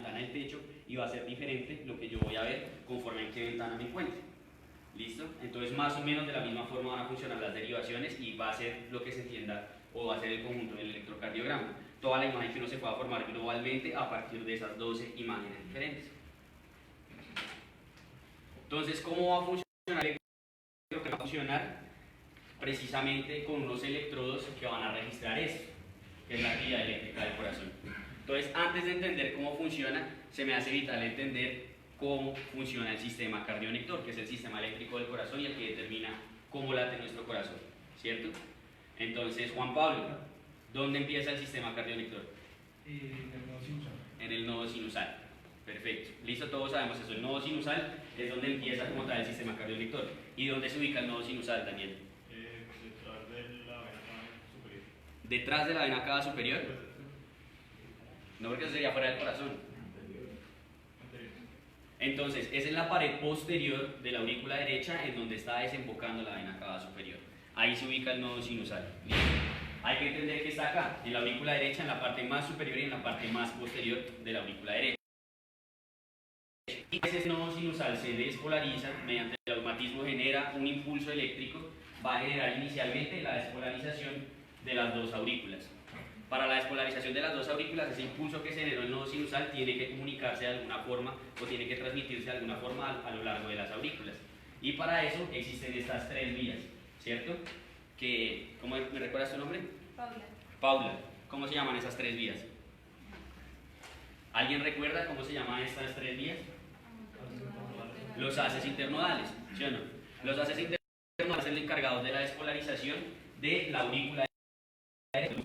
ventana del techo y va a ser diferente lo que yo voy a ver conforme en qué ventana me encuentre. ¿Listo? Entonces más o menos de la misma forma van a funcionar las derivaciones y va a ser lo que se entienda o va a ser el conjunto del electrocardiograma. Toda la imagen que uno se pueda formar globalmente a partir de esas 12 imágenes diferentes. Entonces, ¿cómo va a funcionar el electrocardiograma? Va a funcionar precisamente con unos electrodos que van a registrar esto, que es la actividad eléctrica del corazón. Entonces, antes de entender cómo funciona, se me hace vital entender cómo funciona el sistema cardionector, que es el sistema eléctrico del corazón y el que determina cómo late nuestro corazón, ¿cierto? Entonces, Juan Pablo, ¿dónde empieza el sistema cardionector? En el nodo sinusal. En el nodo sinusal. Perfecto. Listo, todos sabemos eso. El nodo sinusal es donde empieza como tal el sistema cardionector. ¿Y dónde se ubica el nodo sinusal, Daniel? Detrás de la vena cava superior. ¿Detrás de la vena cava superior? No, porque eso sería fuera del corazón. Entonces, es en la pared posterior de la aurícula derecha en donde está desembocando la vena cava superior. Ahí se ubica el nodo sinusal. ¿Listo? Hay que entender que está acá, en la aurícula derecha, en la parte más superior y en la parte más posterior de la aurícula derecha. Y ese nodo sinusal se despolariza mediante el automatismo, genera un impulso eléctrico, va a generar inicialmente la despolarización de las dos aurículas. Para la despolarización de las dos aurículas, ese impulso que se generó en el nodo sinusal tiene que comunicarse de alguna forma o tiene que transmitirse de alguna forma a lo largo de las aurículas. Y para eso existen estas tres vías, ¿cierto? ¿Cómo me recuerdas tu nombre? Paula. Paula. ¿Cómo se llaman esas tres vías? ¿Alguien recuerda cómo se llaman estas tres vías? Los haces internodales, ¿sí o no? Los haces internodales son los encargados de la despolarización de la aurícula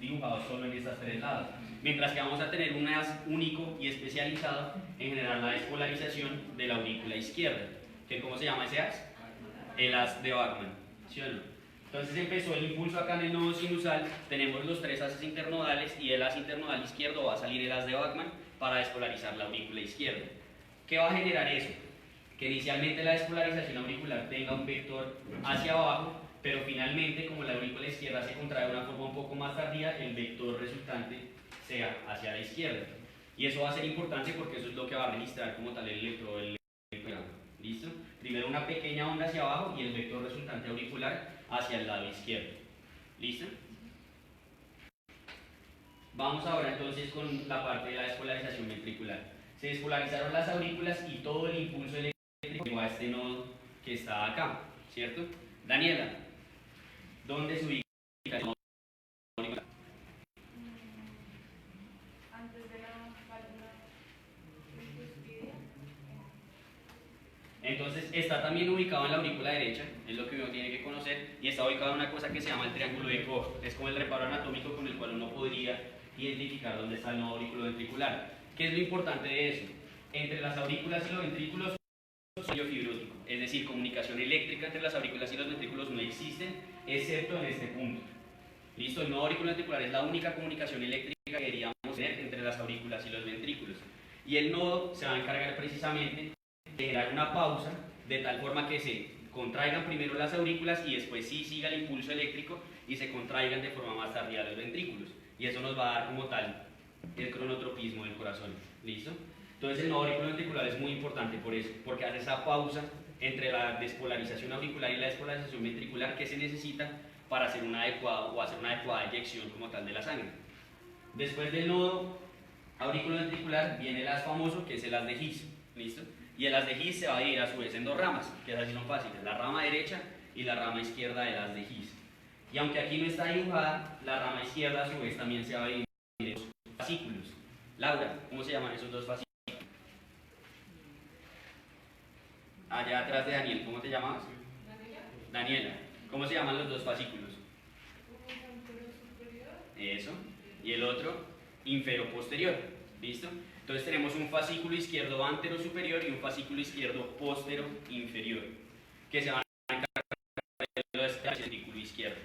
dibujados solo en estas tres lados, mientras que vamos a tener un haz único y especializado en generar la despolarización de la aurícula izquierda, que ¿cómo se llama ese haz? El haz de Bachmann, ¿sí o no? Entonces empezó el impulso acá en el nodo sinusal, tenemos los tres haces internodales y el haz internodal izquierdo va a salir el haz de Bachmann para despolarizar la aurícula izquierda. ¿Qué va a generar eso? Que inicialmente la despolarización auricular tenga un vector hacia abajo, pero finalmente, como la aurícula izquierda se contrae de una forma un poco más tardía, el vector resultante sea hacia la izquierda. Y eso va a ser importante porque eso es lo que va a registrar como tal el electrodo del electrocardiograma. ¿Listo? Primero una pequeña onda hacia abajo y el vector resultante auricular hacia el lado izquierdo. ¿Listo? Vamos ahora entonces con la parte de la despolarización ventricular. Se despolarizaron las aurículas y todo el impulso eléctrico llegó a este nodo que está acá, ¿cierto? Daniela, ¿dónde se ubica el nodo auricular? Antes de la válvula cuspidia. Entonces está también ubicado en la aurícula derecha, es lo que uno tiene que conocer, y está ubicado en una cosa que se llama el triángulo de Koch. Es como el reparo anatómico con el cual uno podría identificar dónde está el nodo auriculoventricular. ¿Qué es lo importante de eso? Entre las aurículas y los ventrículos hay fibrótico, es decir, comunicación eléctrica entre las aurículas y los ventrículos no existen, excepto en este punto. ¿Listo? El nodo auriculoventricular es la única comunicación eléctrica que deberíamos tener entre las aurículas y los ventrículos. Y el nodo se va a encargar precisamente de generar una pausa de tal forma que se contraigan primero las aurículas y después sí siga el impulso eléctrico y se contraigan de forma más tardía los ventrículos. Y eso nos va a dar como tal el cronotropismo del corazón. ¿Listo? Entonces el nodo auriculoventricular es muy importante por eso, porque hace esa pausa entre la despolarización auricular y la despolarización ventricular que se necesita para hacer una adecuada o hacer una adecuada eyección como tal de la sangre. Después del nodo auriculoventricular viene el haz famoso, que es el haz de His. ¿Listo? Y el haz de His se va a dividir a su vez en dos ramas, que así son fáciles, la rama derecha y la rama izquierda del haz de His. Y aunque aquí no está dibujada, la rama izquierda a su vez también se va a dividir en dos fascículos. Laura, ¿cómo se llaman esos dos fascículos? Allá atrás de Daniel, ¿cómo te llamabas? Daniela. ¿Cómo se llaman los dos fascículos? Eso. Y el otro, infero-posterior. ¿Listo? Entonces tenemos un fascículo izquierdo antero-superior y un fascículo izquierdo postero-inferior, que se van a encargar de este ventrículo izquierdo.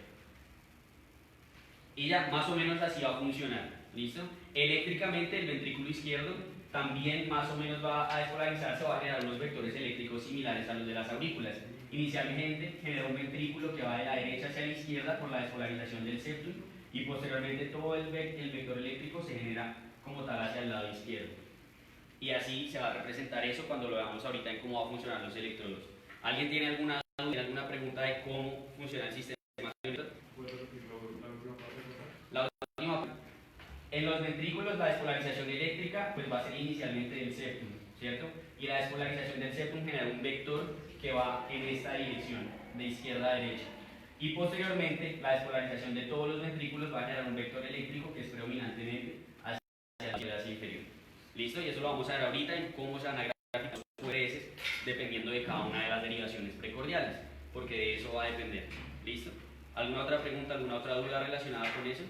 Y ya, más o menos así va a funcionar. ¿Listo? Eléctricamente el ventrículo izquierdo también más o menos va a despolarizarse, va a generar unos vectores eléctricos similares a los de las aurículas. Inicialmente genera un ventrículo que va de la derecha hacia la izquierda por la despolarización del septum y posteriormente todo el vector eléctrico se genera como tal hacia el lado izquierdo. y así se va a representar eso cuando lo veamos ahorita en cómo va a funcionar los electrodos. ¿Alguien tiene alguna duda, alguna pregunta de cómo funciona el sistema? ¿Puedes repetir la última parte? La última parte. En los ventrículos la despolarización eléctrica pues va a ser inicialmente del septum, ¿cierto? Y la despolarización del septum genera un vector que va en esta dirección, de izquierda a derecha. Y posteriormente la despolarización de todos los ventrículos va a generar un vector eléctrico que es predominantemente hacia la inferior. ¿Listo? Y eso lo vamos a ver ahorita en cómo se van a graficar los QRS dependiendo de cada una de las derivaciones precordiales, porque de eso va a depender. ¿Listo? ¿Alguna otra pregunta, alguna otra duda relacionada con eso?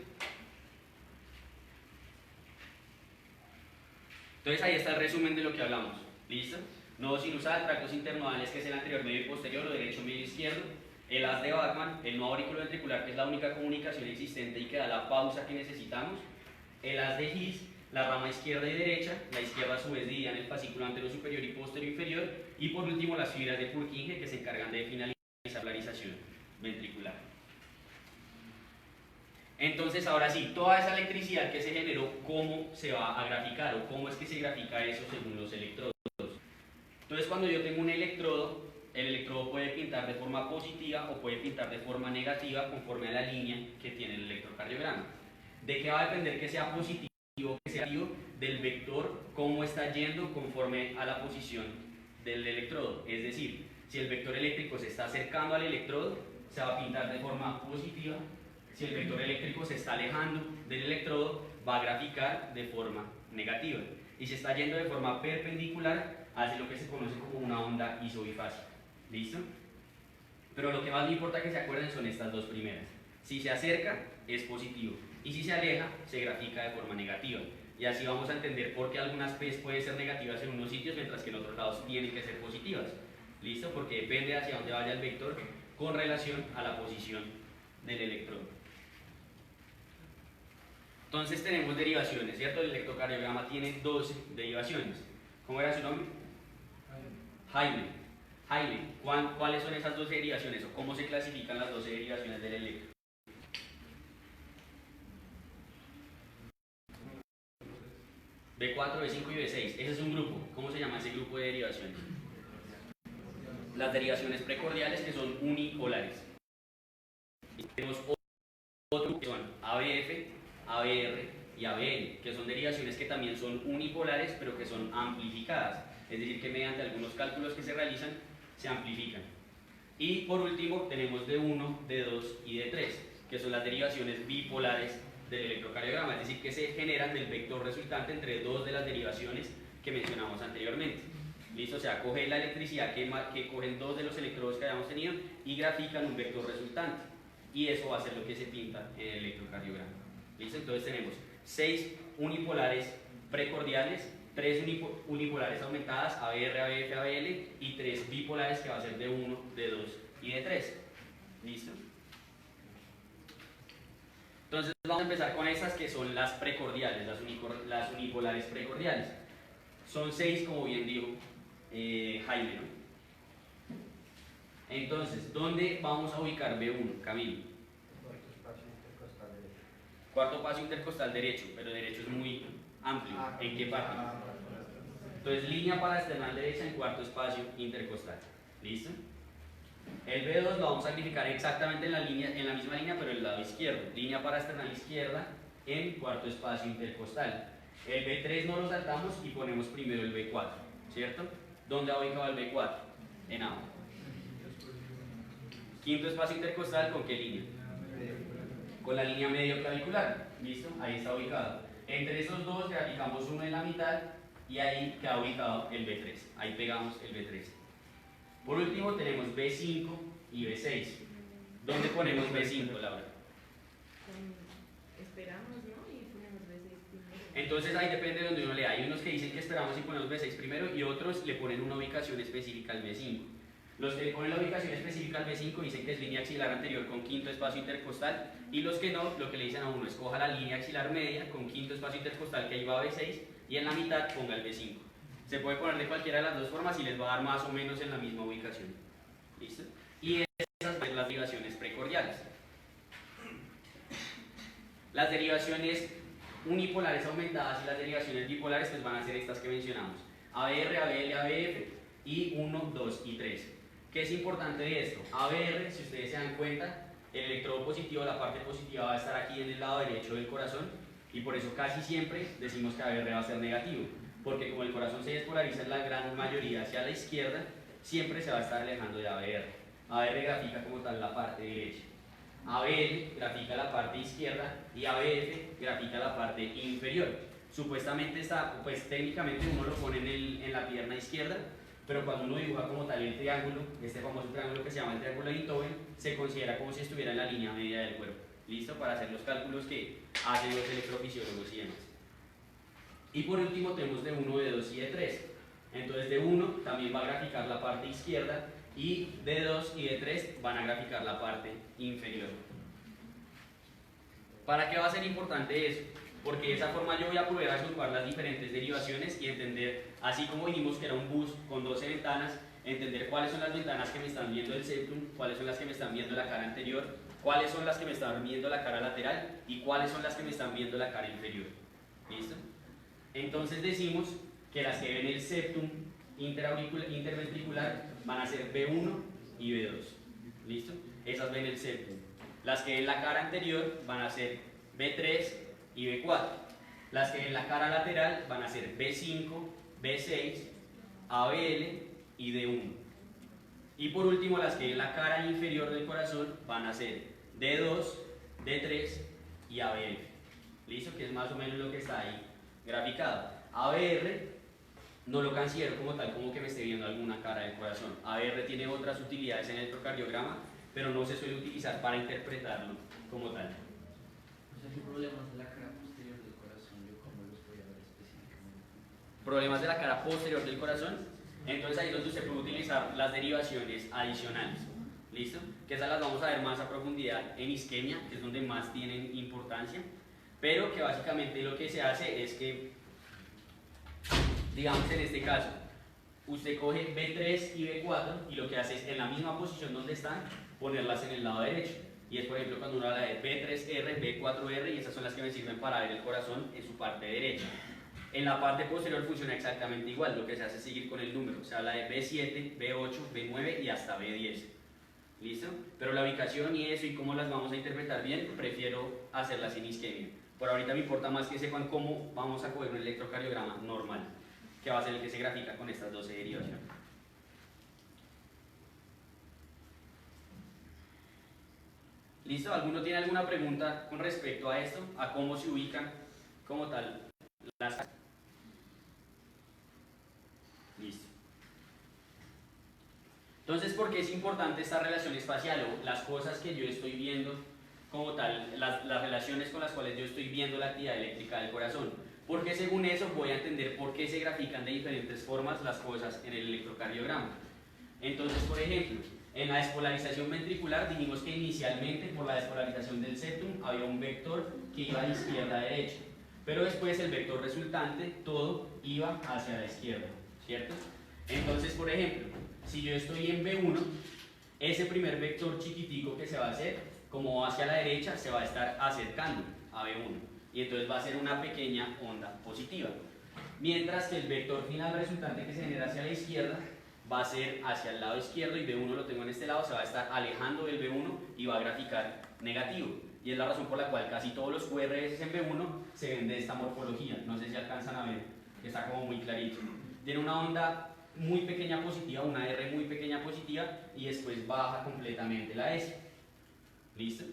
Entonces ahí está el resumen de lo que hablamos. ¿Listo? Nodo sinusal, tractos internodales, que es el anterior medio y posterior, o derecho medio izquierdo. El haz de Bachmann, el nodo auriculoventricular, que es la única comunicación existente y que da la pausa que necesitamos. El haz de His, la rama izquierda y derecha, la izquierda a su vez dividida en el fascículo anterior superior y posterior inferior. Y por último las fibras de Purkinje, que se encargan de finalizar la polarización ventricular. Entonces, ahora sí, toda esa electricidad que se generó, ¿cómo se va a graficar o cómo es que se grafica eso según los electrodos? Entonces, cuando yo tengo un electrodo, el electrodo puede pintar de forma positiva o puede pintar de forma negativa conforme a la línea que tiene el electrocardiograma. ¿De qué va a depender que sea positivo o que sea negativo? Del vector, cómo está yendo conforme a la posición del electrodo. Es decir, si el vector eléctrico se está acercando al electrodo, se va a pintar de forma positiva. Si el vector eléctrico se está alejando del electrodo, va a graficar de forma negativa. Y si está yendo de forma perpendicular, hace lo que se conoce como una onda isobifásica. ¿Listo? Pero lo que más me importa que se acuerden son estas dos primeras. Si se acerca, es positivo. Y si se aleja, se grafica de forma negativa. Y así vamos a entender por qué algunas P's pueden ser negativas en unos sitios, mientras que en otros lados tienen que ser positivas. ¿Listo? Porque depende hacia dónde vaya el vector con relación a la posición del electrodo. Entonces tenemos derivaciones, ¿cierto? El electrocardiograma tiene 12 derivaciones. ¿Cómo era su nombre? Jaime. Jaime, ¿cuáles son esas 12 derivaciones o cómo se clasifican las 12 derivaciones del electro? B4, B5 y B6. Ese es un grupo. ¿Cómo se llama ese grupo de derivaciones? Las derivaciones precordiales, que son unipolares. Y tenemos otro grupo que son ABF, ABR y ABN, que son derivaciones que también son unipolares, pero que son amplificadas. Es decir, que mediante algunos cálculos que se realizan, se amplifican. Y por último, tenemos D1, D2 y D3, que son las derivaciones bipolares del electrocardiograma, es decir, que se generan del vector resultante entre dos de las derivaciones que mencionamos anteriormente. ¿Listo? O sea, coge la electricidad que cogen dos de los electrodos que habíamos tenido y grafican un vector resultante. Y eso va a ser lo que se pinta en el electrocardiograma. ¿Listo? Entonces tenemos 6 unipolares precordiales, 3 unipolares aumentadas, ABR, ABF, ABL, y 3 bipolares que va a ser D1, D2 y D3. ¿Listo? Entonces vamos a empezar con estas que son las precordiales, las unipolares precordiales. Son 6, como bien dijo Jaime, ¿no? Entonces, ¿dónde vamos a ubicar B1, Camilo? Cuarto espacio intercostal derecho, pero derecho es muy amplio. ¿En qué parte? Entonces, línea paraesternal derecha en cuarto espacio intercostal. ¿Listo? El B2 lo vamos a significar exactamente en la misma línea, pero en el lado izquierdo. Línea paraesternal izquierda en cuarto espacio intercostal. El B3 no lo saltamos y ponemos primero el B4, ¿cierto? ¿Dónde ha ubicado el B4? En A. Quinto espacio intercostal, ¿con qué línea? Con la línea medio clavicular. ¿Listo? Ahí está ubicado. Entre esos dos graficamos uno en la mitad y ahí queda ubicado el B3. Ahí pegamos el B3. Por último tenemos B5 y B6. ¿Dónde ponemos B5, Laura? Esperamos, ¿no? Y ponemos B6 primero. Entonces ahí depende de donde uno lea. Hay unos que dicen que esperamos y ponemos B6 primero y otros le ponen una ubicación específica al B5. Los que le ponen la ubicación específica al B5 dicen que es línea axilar anterior con quinto espacio intercostal, y los que no, lo que le dicen a uno es coja la línea axilar media con quinto espacio intercostal, que ahí va B6, y en la mitad ponga el B5. Se puede poner de cualquiera de las dos formas y les va a dar más o menos en la misma ubicación. ¿Listo? Y esas son las derivaciones precordiales. Las derivaciones unipolares aumentadas y las derivaciones bipolares pues van a ser estas que mencionamos. ABR, ABL, ABF y 1, 2 y 3. ¿Qué es importante de esto? ABR, si ustedes se dan cuenta, el electrodo positivo, la parte positiva va a estar aquí en el lado derecho del corazón y por eso casi siempre decimos que ABR va a ser negativo, porque como el corazón se despolariza en la gran mayoría hacia la izquierda, siempre se va a estar alejando de ABR. ABR grafica como tal la parte derecha. ABL grafica la parte izquierda y ABF grafica la parte inferior. Supuestamente está, pues técnicamente uno lo pone en la pierna izquierda, pero cuando uno dibuja como tal el triángulo, este famoso triángulo que se llama el triángulo de Einthoven, se considera como si estuviera en la línea media del cuerpo. ¿Listo? Para hacer los cálculos que hacen los electrofisiólogos y demás. Y por último tenemos de 1, de 2 y de 3. Entonces de 1 también va a graficar la parte izquierda y de 2 y de 3 van a graficar la parte inferior. ¿Para qué va a ser importante eso? Porque de esa forma yo voy a poder agrupar las diferentes derivaciones y entender, así como vimos que era un bus con 12 ventanas, entender cuáles son las ventanas que me están viendo el septum, cuáles son las que me están viendo la cara anterior, cuáles son las que me están viendo la cara lateral y cuáles son las que me están viendo la cara inferior. ¿Listo? Entonces decimos que las que ven el septum interventricular van a ser B1 y B2. ¿Listo? Esas ven el septum. Las que ven la cara anterior van a ser B3 y B4. Las que ven la cara lateral van a ser B5, B6, ABL y D1. Y por último, las que ven la cara inferior del corazón van a ser D2, D3 y ABF. ¿Listo? Que es más o menos lo que está ahí graficado. ABR no lo considero como tal, como que me esté viendo alguna cara del corazón. ABR tiene otras utilidades en el electrocardiograma, pero no se suele utilizar para interpretarlo como tal. O sea, ¿qué problemas de la cara posterior del corazón yo cómo los voy a ver específicamente? Problemas de la cara posterior del corazón, entonces ahí es donde usted puede utilizar las derivaciones adicionales. ¿Listo? Que esas las vamos a ver más a profundidad en isquemia, que es donde más tienen importancia, pero que básicamente lo que se hace es que, digamos en este caso, usted coge B3 y B4 y lo que hace es en la misma posición donde están, ponerlas en el lado derecho. Y es por ejemplo cuando uno habla de B3R, B4R y esas son las que me sirven para ver el corazón en su parte derecha. En la parte posterior funciona exactamente igual, lo que se hace es seguir con el número. Se habla de B7, B8, B9 y hasta B10. ¿Listo? Pero la ubicación y eso y cómo las vamos a interpretar bien, prefiero hacerlas en isquemia. Por ahorita me importa más que sepan cómo vamos a coger un electrocardiograma normal, que va a ser el que se grafica con estas 12 derivaciones. ¿Listo? ¿Alguno tiene alguna pregunta con respecto a esto? ¿A cómo se ubican como tal las... Listo. Entonces, ¿por qué es importante esta relación espacial o las cosas que yo estoy viendo como tal, las relaciones con las cuales yo estoy viendo la actividad eléctrica del corazón? Porque según eso voy a entender por qué se grafican de diferentes formas las cosas en el electrocardiograma. Entonces, por ejemplo, en la despolarización ventricular dijimos que inicialmente por la despolarización del septum había un vector que iba de izquierda a derecha, pero después el vector resultante todo iba hacia la izquierda, ¿cierto? Entonces, por ejemplo, si yo estoy en B1, ese primer vector chiquitico que se va a hacer, como va hacia la derecha, se va a estar acercando a B1 y entonces va a ser una pequeña onda positiva. Mientras que el vector final resultante que se genera hacia la izquierda va a ser hacia el lado izquierdo y B1 lo tengo en este lado, se va a estar alejando del B1 y va a graficar negativo. Y es la razón por la cual casi todos los QRS en B1 se ven de esta morfología. No sé si alcanzan a ver, que está como muy clarito. Tiene una onda muy pequeña positiva, una R muy pequeña positiva y después baja completamente la S. ¿Listo?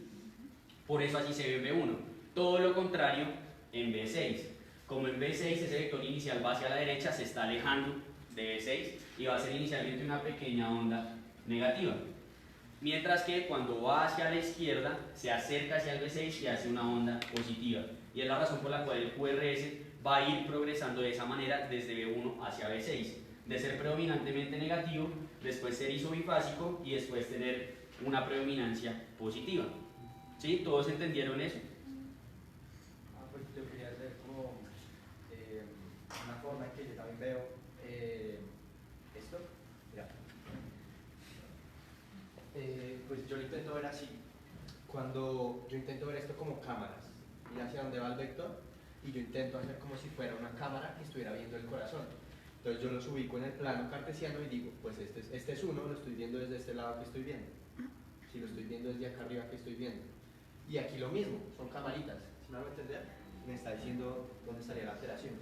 Por eso así se ve en B1. Todo lo contrario en B6. Como en B6 ese vector inicial va hacia la derecha, se está alejando de B6 y va a ser inicialmente una pequeña onda negativa. Mientras que cuando va hacia la izquierda se acerca hacia el B6 y hace una onda positiva. Y es la razón por la cual el QRS va a ir progresando de esa manera desde B1 hacia B6. De ser predominantemente negativo, después ser isobifásico y después tener una predominancia positiva. ¿Sí? ¿Todos entendieron eso? Pues yo quería hacer como una forma en que yo también veo esto. Mira. Pues yo lo intento ver así. Cuando yo intento ver esto como cámaras, ir hacia dónde va el vector, y yo intento hacer como si fuera una cámara que estuviera viendo el corazón. Entonces yo los ubico en el plano cartesiano y digo, pues este es uno, lo estoy viendo desde este lado que estoy viendo. Si lo estoy viendo desde acá arriba que estoy viendo. Y aquí lo mismo, son camaritas. ¿Sí me van a entender? Me está diciendo dónde estaría la alteración.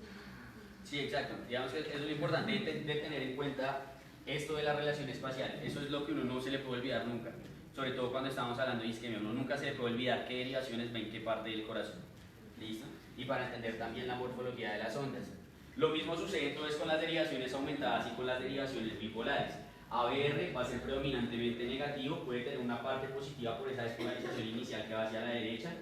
Sí, exacto. Digamos que eso es lo importante de tener en cuenta esto de la relación espacial. Eso es lo que uno no se le puede olvidar nunca. Sobre todo cuando estamos hablando de isquemia. Uno nunca se le puede olvidar qué derivaciones ven qué parte del corazón. ¿Listo? Y para entender también la morfología de las ondas. Lo mismo sucede entonces con las derivaciones aumentadas y con las derivaciones bipolares. ABR va a ser predominantemente negativo, puede tener una parte positiva por esa despolarización inicial que va hacia la derecha.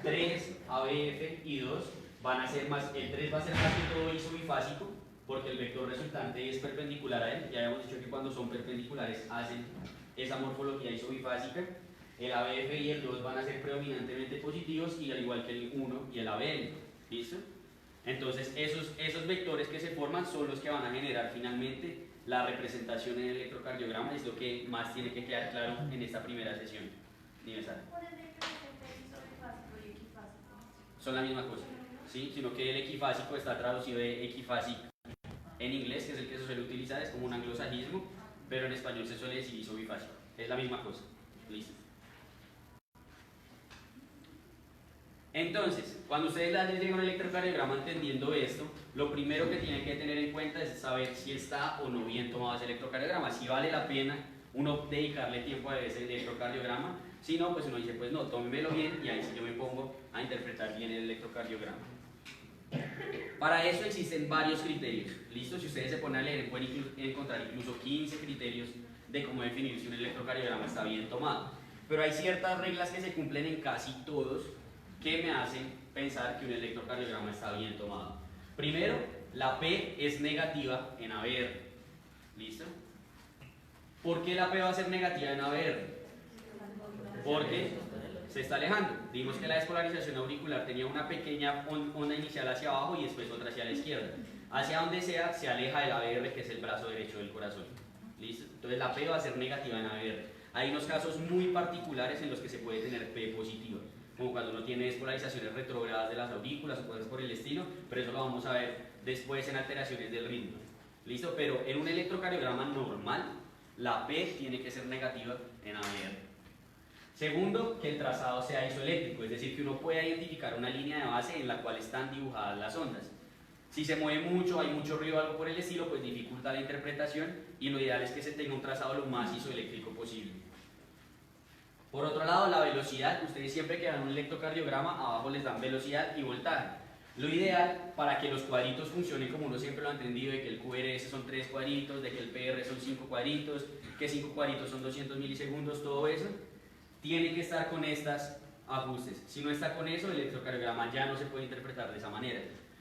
3, ABF y 2 van a ser más, el 3 va a ser más que todo isobifásico, porque el vector resultante es perpendicular a él. Ya habíamos dicho que cuando son perpendiculares hacen esa morfología isobifásica. El ABF y el 2 van a ser predominantemente positivos, y al igual que el 1 y el ABN. ¿Listo? Entonces esos vectores que se forman son los que van a generar finalmente la representación en el electrocardiograma. Es lo que más tiene que quedar claro en esta primera sesión. Dime, Sara. ¿Cuál es la diferencia entre isobifásico y equifásico? Son la misma cosa, ¿sí? Sino que el equifásico está traducido de equifásico en inglés, que es el que se suele utilizar, es como un anglosajismo, pero en español se suele decir isobifásico. Es la misma cosa. Listo. Entonces, cuando ustedes lleguen a un electrocardiograma entendiendo esto, lo primero que tienen que tener en cuenta es saber si está o no bien tomado ese electrocardiograma, si vale la pena uno dedicarle tiempo a ese electrocardiograma. Si no, pues uno dice, pues no, tómemelo bien, y ahí sí yo me pongo a interpretar bien el electrocardiograma. Para eso existen varios criterios. ¿Listo? Si ustedes se ponen a leer, pueden encontrar incluso 15 criterios de cómo definir si un electrocardiograma está bien tomado. Pero hay ciertas reglas que se cumplen en casi todos, que me hacen pensar que un electrocardiograma está bien tomado. Primero, la P es negativa en ABR. ¿Listo? ¿Por qué la P va a ser negativa en ABR? Porque se está alejando. Dijimos que la despolarización auricular tenía una pequeña onda inicial hacia abajo y después otra hacia la izquierda. Hacia donde sea, se aleja del ABR, que es el brazo derecho del corazón. ¿Listo? Entonces la P va a ser negativa en ABR. Hay unos casos muy particulares en los que se puede tener P positiva, como cuando uno tiene despolarizaciones retrógradas de las aurículas o cosas por el estilo, pero eso lo vamos a ver después en alteraciones del ritmo. ¿Listo? Pero en un electrocardiograma normal, la P tiene que ser negativa en ABR. Segundo, que el trazado sea isoeléctrico, es decir, que uno pueda identificar una línea de base en la cual están dibujadas las ondas. Si se mueve mucho, hay mucho ruido o algo por el estilo, pues dificulta la interpretación, y lo ideal es que se tenga un trazado lo más isoeléctrico posible. Por otro lado, la velocidad. Ustedes siempre que dan un electrocardiograma, abajo les dan velocidad y voltaje. Lo ideal para que los cuadritos funcionen como uno siempre lo ha entendido, de que el QRS son 3 cuadritos, de que el PR son 5 cuadritos, que 5 cuadritos son 200 milisegundos, todo eso, tiene que estar con estos ajustes. Si no está con eso, el electrocardiograma ya no se puede interpretar de esa manera.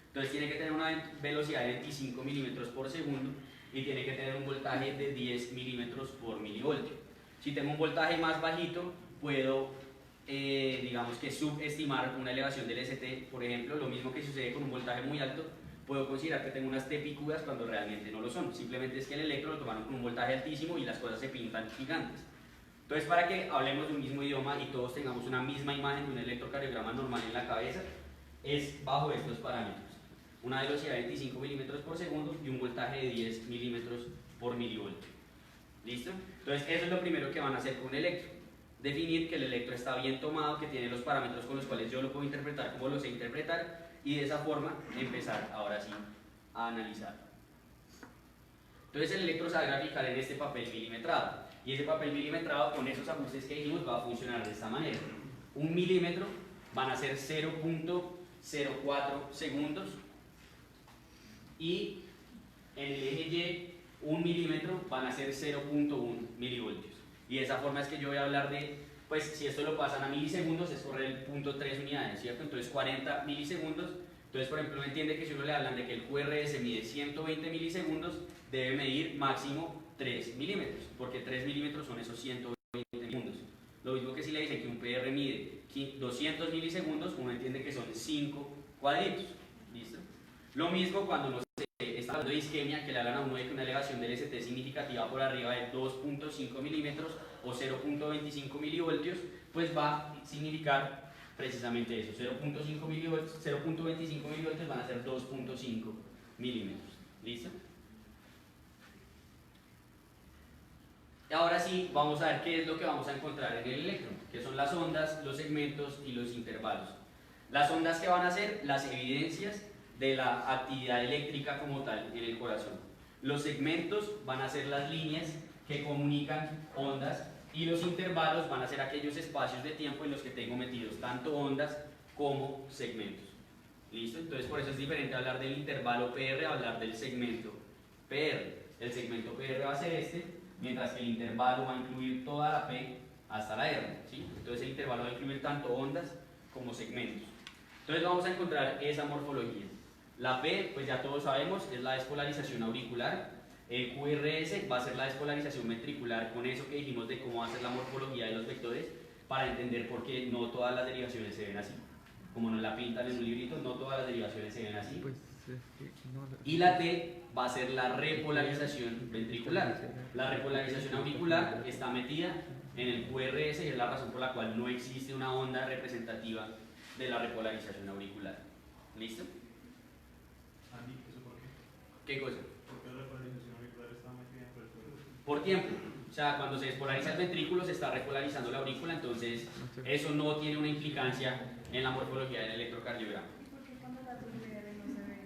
Entonces tiene que tener una velocidad de 25 milímetros por segundo y tiene que tener un voltaje de 10 milímetros por milivoltio. Si tengo un voltaje más bajito, puedo, digamos que subestimar una elevación del ST, por ejemplo. Lo mismo que sucede con un voltaje muy alto, puedo considerar que tengo unas T picudas cuando realmente no lo son. Simplemente es que el electro lo tomaron con un voltaje altísimo y las cosas se pintan gigantes. Entonces, para que hablemos de un mismo idioma y todos tengamos una misma imagen de un electrocardiograma normal en la cabeza, es bajo estos parámetros: una velocidad de 25 milímetros por segundo y un voltaje de 10 milímetros por milivoltio. ¿Listo? Entonces eso es lo primero que van a hacer con un electro: definir que el electro está bien tomado, que tiene los parámetros con los cuales yo lo puedo interpretar como lo sé interpretar, y de esa forma empezar ahora sí a analizarlo. Entonces el electro se va a graficar en este papel milimetrado, y ese papel milimetrado con esos ajustes que dijimos va a funcionar de esta manera. 1 milímetro van a ser 0.04 segundos, y en el eje Y 1 milímetro van a ser 0.1 milivoltios. Y de esa forma es que yo voy a hablar de, pues si esto lo pasan a milisegundos, es correr el 0.3 unidades, ¿cierto? Entonces 40 milisegundos. Entonces, por ejemplo, me entiende que si uno le hablan de que el QRS mide 120 milisegundos, debe medir máximo 3 milímetros, porque 3 milímetros son esos 120 milisegundos. Lo mismo que si le dicen que un PR mide 200 milisegundos, uno entiende que son 5 cuadritos. ¿Listo? Lo mismo cuando uno está hablando de isquemia, que le hablan a uno de que una elevación del ST significativa por arriba de 2.5 milímetros o 0.25 milivoltios, pues va a significar precisamente eso, 0.5 milivoltios, 0.25 milivoltios van a ser 2.5 milímetros. ¿Listo? Y ahora sí, vamos a ver qué es lo que vamos a encontrar en el electro, que son las ondas, los segmentos y los intervalos. Las ondas que van a ser las evidencias de la actividad eléctrica como tal en el corazón. Los segmentos van a ser las líneas que comunican ondas y los intervalos van a ser aquellos espacios de tiempo en los que tengo metidos tanto ondas como segmentos. ¿Listo? Entonces por eso es diferente hablar del intervalo PR a hablar del segmento PR. El segmento PR va a ser este, mientras que el intervalo va a incluir toda la P hasta la R. ¿Sí? Entonces el intervalo va a incluir tanto ondas como segmentos. Entonces vamos a encontrar esa morfología. La P, pues ya todos sabemos, es la despolarización auricular. El QRS va a ser la despolarización ventricular, con eso que dijimos de cómo va a ser la morfología de los vectores, para entender por qué no todas las derivaciones se ven así. Como nos la pintan en un librito, no todas las derivaciones se ven así. Y la T va a ser la repolarización ventricular. La repolarización auricular está metida en el QRS y es la razón por la cual no existe una onda representativa de la repolarización auricular. ¿Listo? Andy, ¿eso por qué? ¿Qué cosa? ¿Por qué la repolarización auricular está metida por el cuerpo? Por tiempo. O sea, cuando se despolariza el ventrículo se está repolarizando la aurícula, entonces eso no tiene una implicancia en la morfología del electrocardiograma. ¿Por qué cuando la PR no se ve?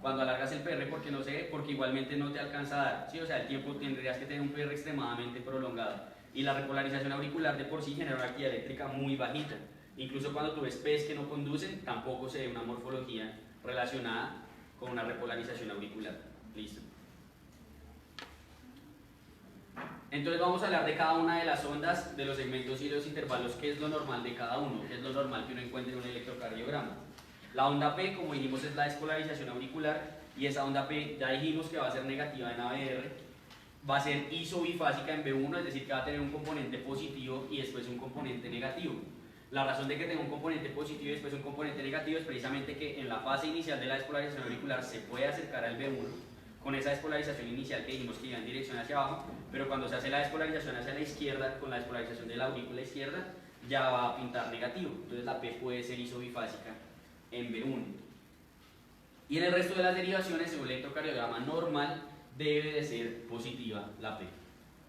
Cuando alargas el PR, porque no se ve, porque igualmente no te alcanza a dar. ¿Sí? O sea, el tiempo tendrías que tener un PR extremadamente prolongado. Y la repolarización auricular de por sí genera una actividad eléctrica muy bajita. Incluso cuando tú ves P's que no conducen, tampoco se ve una morfología relacionada con una repolarización auricular. Listo. Entonces vamos a hablar de cada una de las ondas, de los segmentos y los intervalos, qué es lo normal de cada uno, qué es lo normal que uno encuentre en un electrocardiograma. La onda P, como dijimos, es la despolarización auricular, y esa onda P ya dijimos que va a ser negativa en ABR, va a ser isobifásica en B1, es decir, que va a tener un componente positivo y después un componente negativo. La razón de que tenga un componente positivo y después un componente negativo es precisamente que en la fase inicial de la despolarización auricular se puede acercar al B1 con esa despolarización inicial que dijimos que iba en dirección hacia abajo, pero cuando se hace la despolarización hacia la izquierda, con la despolarización de la aurícula izquierda, ya va a pintar negativo. Entonces la P puede ser isobifásica en B1. Y en el resto de las derivaciones, en un electrocardiograma normal, debe de ser positiva la P.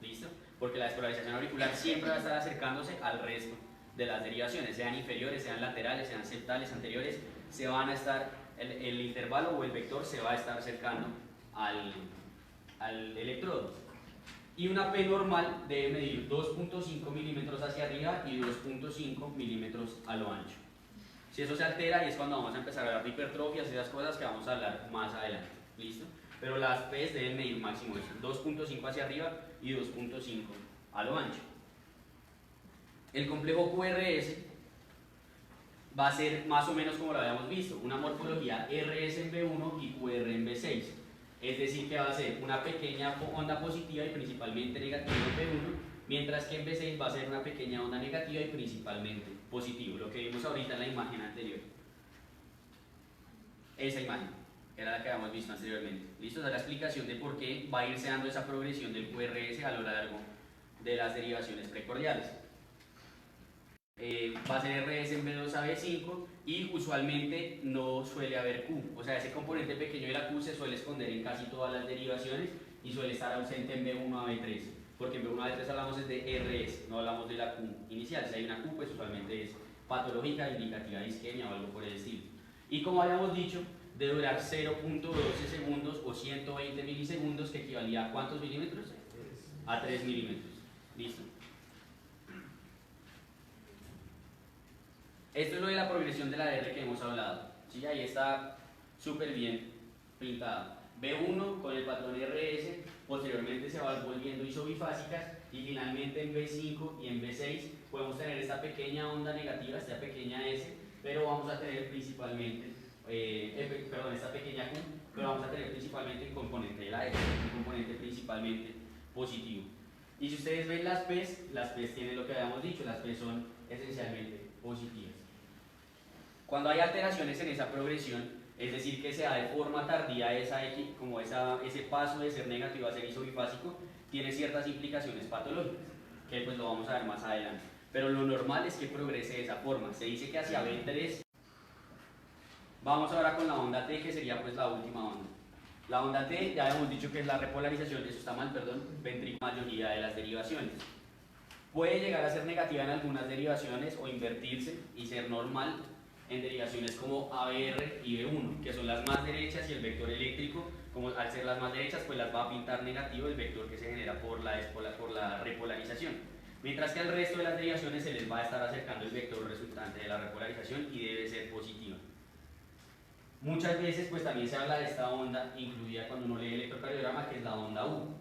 ¿Listo? Porque la despolarización auricular siempre va a estar acercándose al resto de las derivaciones, sean inferiores, sean laterales, sean septales, anteriores, se van a estar, el intervalo o el vector se va a estar acercando al electrodo. Y una P normal debe medir 2.5 milímetros hacia arriba y 2.5 milímetros a lo ancho. Si eso se altera, y es cuando vamos a empezar a hablar de hipertrofias y esas cosas que vamos a hablar más adelante. ¿Listo? Pero las P's deben medir máximo eso, 2.5 hacia arriba y 2.5 a lo ancho. El complejo QRS va a ser más o menos como lo habíamos visto, una morfología RS en B1 y QR en B6. Es decir, que va a ser una pequeña onda positiva y principalmente negativa en B1, mientras que en B6 va a ser una pequeña onda negativa y principalmente positivo, lo que vimos ahorita en la imagen anterior. Esa imagen era la que habíamos visto anteriormente. ¿Listo? Esa es la explicación de por qué va a irse dando esa progresión del QRS a lo largo de las derivaciones precordiales. Va a ser RS en B2 a B5 y usualmente no suele haber Q, o sea, ese componente pequeño de la Q se suele esconder en casi todas las derivaciones y suele estar ausente en B1 a B3, porque en B1 a B3 hablamos es de RS, no hablamos de la Q inicial. Si hay una Q, pues usualmente es patológica, indicativa de isquemia o algo por el estilo. Y como habíamos dicho, de durar 0.12 segundos o 120 milisegundos, que equivalía a ¿cuántos milímetros? A 3 milímetros. ¿Listo? Esto es lo de la progresión de la R que hemos hablado. ¿Sí? Ahí está súper bien pintado. B1 con el patrón RS, posteriormente se va volviendo isobifásicas y finalmente en B5 y en B6 podemos tener esta pequeña onda negativa, esta pequeña S, pero vamos a tener principalmente, esta pequeña Q, pero vamos a tener principalmente el componente de la S, un componente principalmente positivo. Y si ustedes ven las P's tienen lo que habíamos dicho, las P's son esencialmente positivas. Cuando hay alteraciones en esa progresión, es decir, que se da de forma tardía ese paso de ser negativo a ser isobifásico, tiene ciertas implicaciones patológicas, que pues lo vamos a ver más adelante. pero lo normal es que progrese de esa forma. Se dice que hacia V3. Vamos ahora con la onda T, que sería pues la última onda. La onda T, ya hemos dicho que es la repolarización, eso está mal, perdón, ventrícula mayoría de las derivaciones. Puede llegar a ser negativa en algunas derivaciones o invertirse y ser normal en derivaciones como ABR y B1, que son las más derechas, y el vector eléctrico, como al ser las más derechas, pues las va a pintar negativo el vector que se genera por la repolarización. Mientras que al resto de las derivaciones se les va a estar acercando el vector resultante de la repolarización y debe ser positiva. Muchas veces pues también se habla de esta onda incluida cuando uno lee el electrocardiograma, que es la onda U.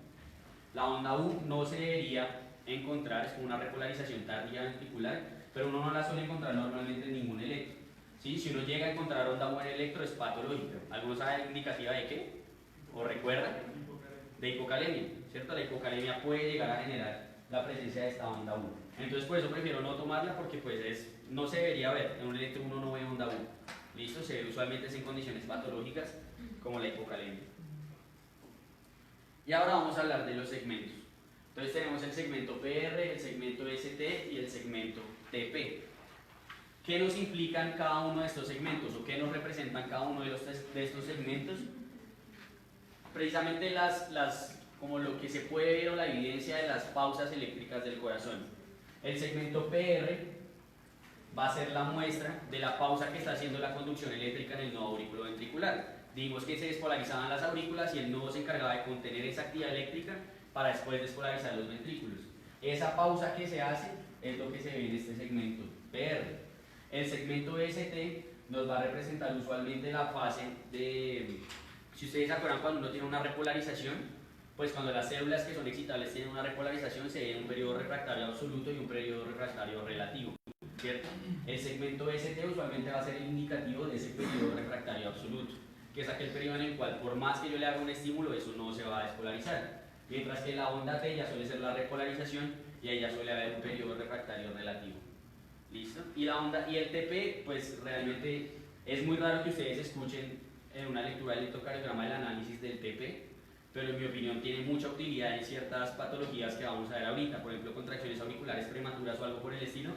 La onda U no se debería encontrar, es como una repolarización tardía ventricular, pero uno no la suele encontrar normalmente en ningún electro. ¿Sí? Si uno llega a encontrar onda U en electro, es patológica. ¿Alguno sabe indicativa de qué? ¿O recuerda? De hipocalemia, ¿cierto? La hipocalemia puede llegar a generar la presencia de esta onda U. Entonces por eso prefiero no tomarla, porque pues no se debería ver. En un electro uno no ve onda U. ¿Listo? Se ve usualmente en condiciones patológicas como la hipocalemia. Y ahora vamos a hablar de los segmentos. Entonces tenemos el segmento PR, el segmento ST y el segmento TP. ¿Qué nos implican cada uno de estos segmentos o qué nos representan cada uno de estos segmentos? Precisamente como lo que se puede ver o la evidencia de las pausas eléctricas del corazón. El segmento PR va a ser la muestra de la pausa que está haciendo la conducción eléctrica en el nodo auriculoventricular. Dijimos que se despolarizaban las aurículas y el nodo se encargaba de contener esa actividad eléctrica para después despolarizar los ventrículos. Esa pausa que se hace es lo que se ve en este segmento PR. El segmento ST nos va a representar usualmente la fase de, si ustedes se acuerdan, cuando uno tiene una repolarización, pues cuando las células que son excitables tienen una repolarización, se ve un periodo refractario absoluto y un periodo refractario relativo, ¿cierto? El segmento ST usualmente va a ser el indicativo de ese periodo refractario absoluto, que es aquel periodo en el cual por más que yo le haga un estímulo, eso no se va a despolarizar. Mientras que la onda T ya suele ser la repolarización y ahí ya suele haber un periodo refractario relativo. ¿Listo? Y el TP, pues realmente es muy raro que ustedes escuchen en una lectura del electrocardiograma el análisis del TP, pero en mi opinión tiene mucha utilidad en ciertas patologías que vamos a ver ahorita, por ejemplo contracciones auriculares prematuras o algo por el estilo.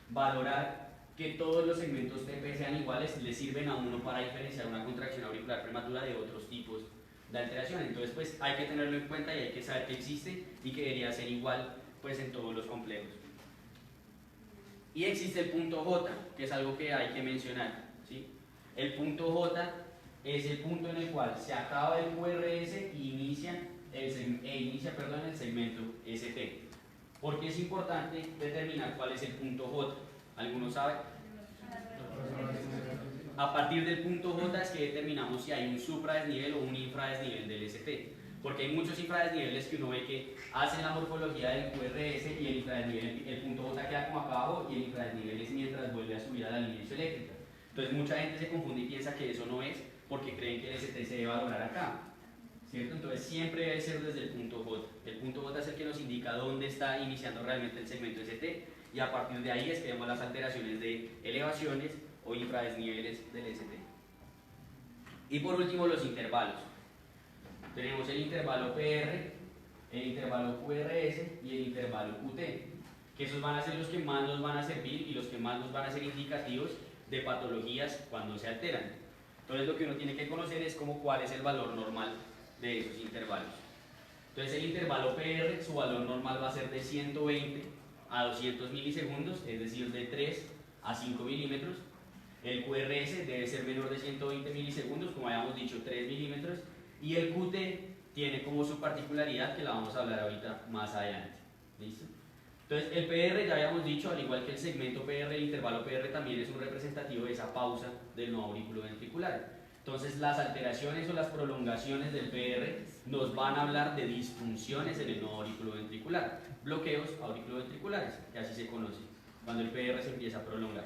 Valorar que todos los segmentos TP sean iguales le sirven a uno para diferenciar una contracción auricular prematura de otros tipos de alteración. Entonces pues hay que tenerlo en cuenta y hay que saber que existe y que debería ser igual pues en todos los complejos. Y existe el punto J, que es algo que hay que mencionar, ¿sí? El punto J es el punto en el cual se acaba el QRS y inicia el segmento ST. ¿Por qué es importante determinar cuál es el punto J? ¿Alguno sabe? A partir del punto J es que determinamos si hay un supradesnivel o un infradesnivel del ST. Porque hay muchos infradesniveles que uno ve que hacen la morfología del QRS y el infradesnivel, el punto J queda como acá abajo y el infradesnivel es mientras vuelve a subir a la línea isoeléctrica. Entonces mucha gente se confunde y piensa que eso no es porque creen que el ST se debe valorar acá, ¿cierto? Entonces siempre debe ser desde el punto J. El punto J es el que nos indica dónde está iniciando realmente el segmento ST y a partir de ahí es que vemos las alteraciones de elevaciones o infradesniveles del ST. Y por último los intervalos. Tenemos el intervalo PR, el intervalo QRS y el intervalo QT, que esos van a ser los que más nos van a servir y los que más nos van a ser indicativos de patologías cuando se alteran. Entonces lo que uno tiene que conocer es como cuál es el valor normal de esos intervalos. Entonces el intervalo PR, su valor normal va a ser de 120 a 200 milisegundos, es decir, de 3 a 5 milímetros. El QRS debe ser menor de 120 milisegundos, como habíamos dicho, 3 milímetros. Y el QT tiene como su particularidad que la vamos a hablar ahorita más adelante. ¿Listo? Entonces el PR ya habíamos dicho, al igual que el segmento PR, el intervalo PR también es un representativo de esa pausa del nodo auriculoventricular. Entonces las alteraciones o las prolongaciones del PR nos van a hablar de disfunciones en el nodo auriculoventricular, bloqueos auriculoventriculares, que así se conoce, cuando el PR se empieza a prolongar.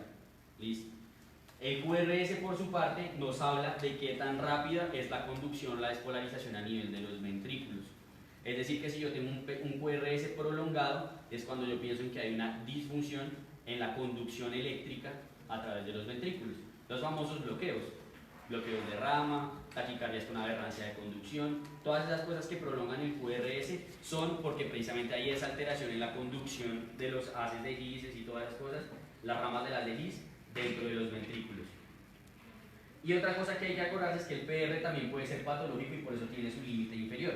¿Listo? El QRS por su parte nos habla de qué tan rápida es la conducción, la despolarización a nivel de los ventrículos. Es decir, que si yo tengo un QRS prolongado, es cuando yo pienso en que hay una disfunción en la conducción eléctrica a través de los ventrículos. Los famosos bloqueos. bloqueos de rama, taquicardias con aberrancia de conducción. Todas esas cosas que prolongan el QRS son porque precisamente hay esa alteración en la conducción de los haces de His y todas esas cosas, las ramas de las de His dentro de los ventrículos. Y otra cosa que hay que acordarse es que el PR también puede ser patológico y por eso tiene su límite inferior.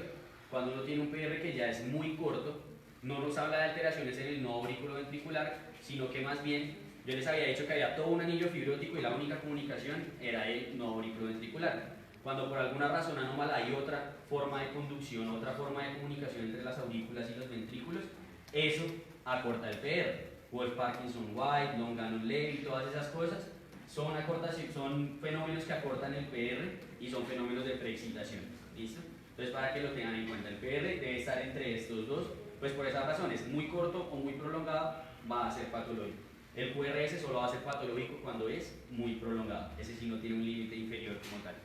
Cuando uno tiene un PR que ya es muy corto, no nos habla de alteraciones en el nodo auriculoventricular, sino que más bien, yo les había dicho que había todo un anillo fibrótico y la única comunicación era el nodo auriculoventricular. Cuando por alguna razón anómala hay otra forma de conducción, otra forma de comunicación entre las aurículas y los ventrículos, eso acorta el PR. Wolff-Parkinson-White, Long-Gannon-Levy, todas esas cosas son fenómenos que acortan el PR y son fenómenos de preexcitación. ¿Listo? Entonces, para que lo tengan en cuenta, el PR debe estar entre estos dos, pues por esas razones, muy corto o muy prolongado va a ser patológico. El QRS solo va a ser patológico cuando es muy prolongado, ese sí no tiene un límite inferior como tal.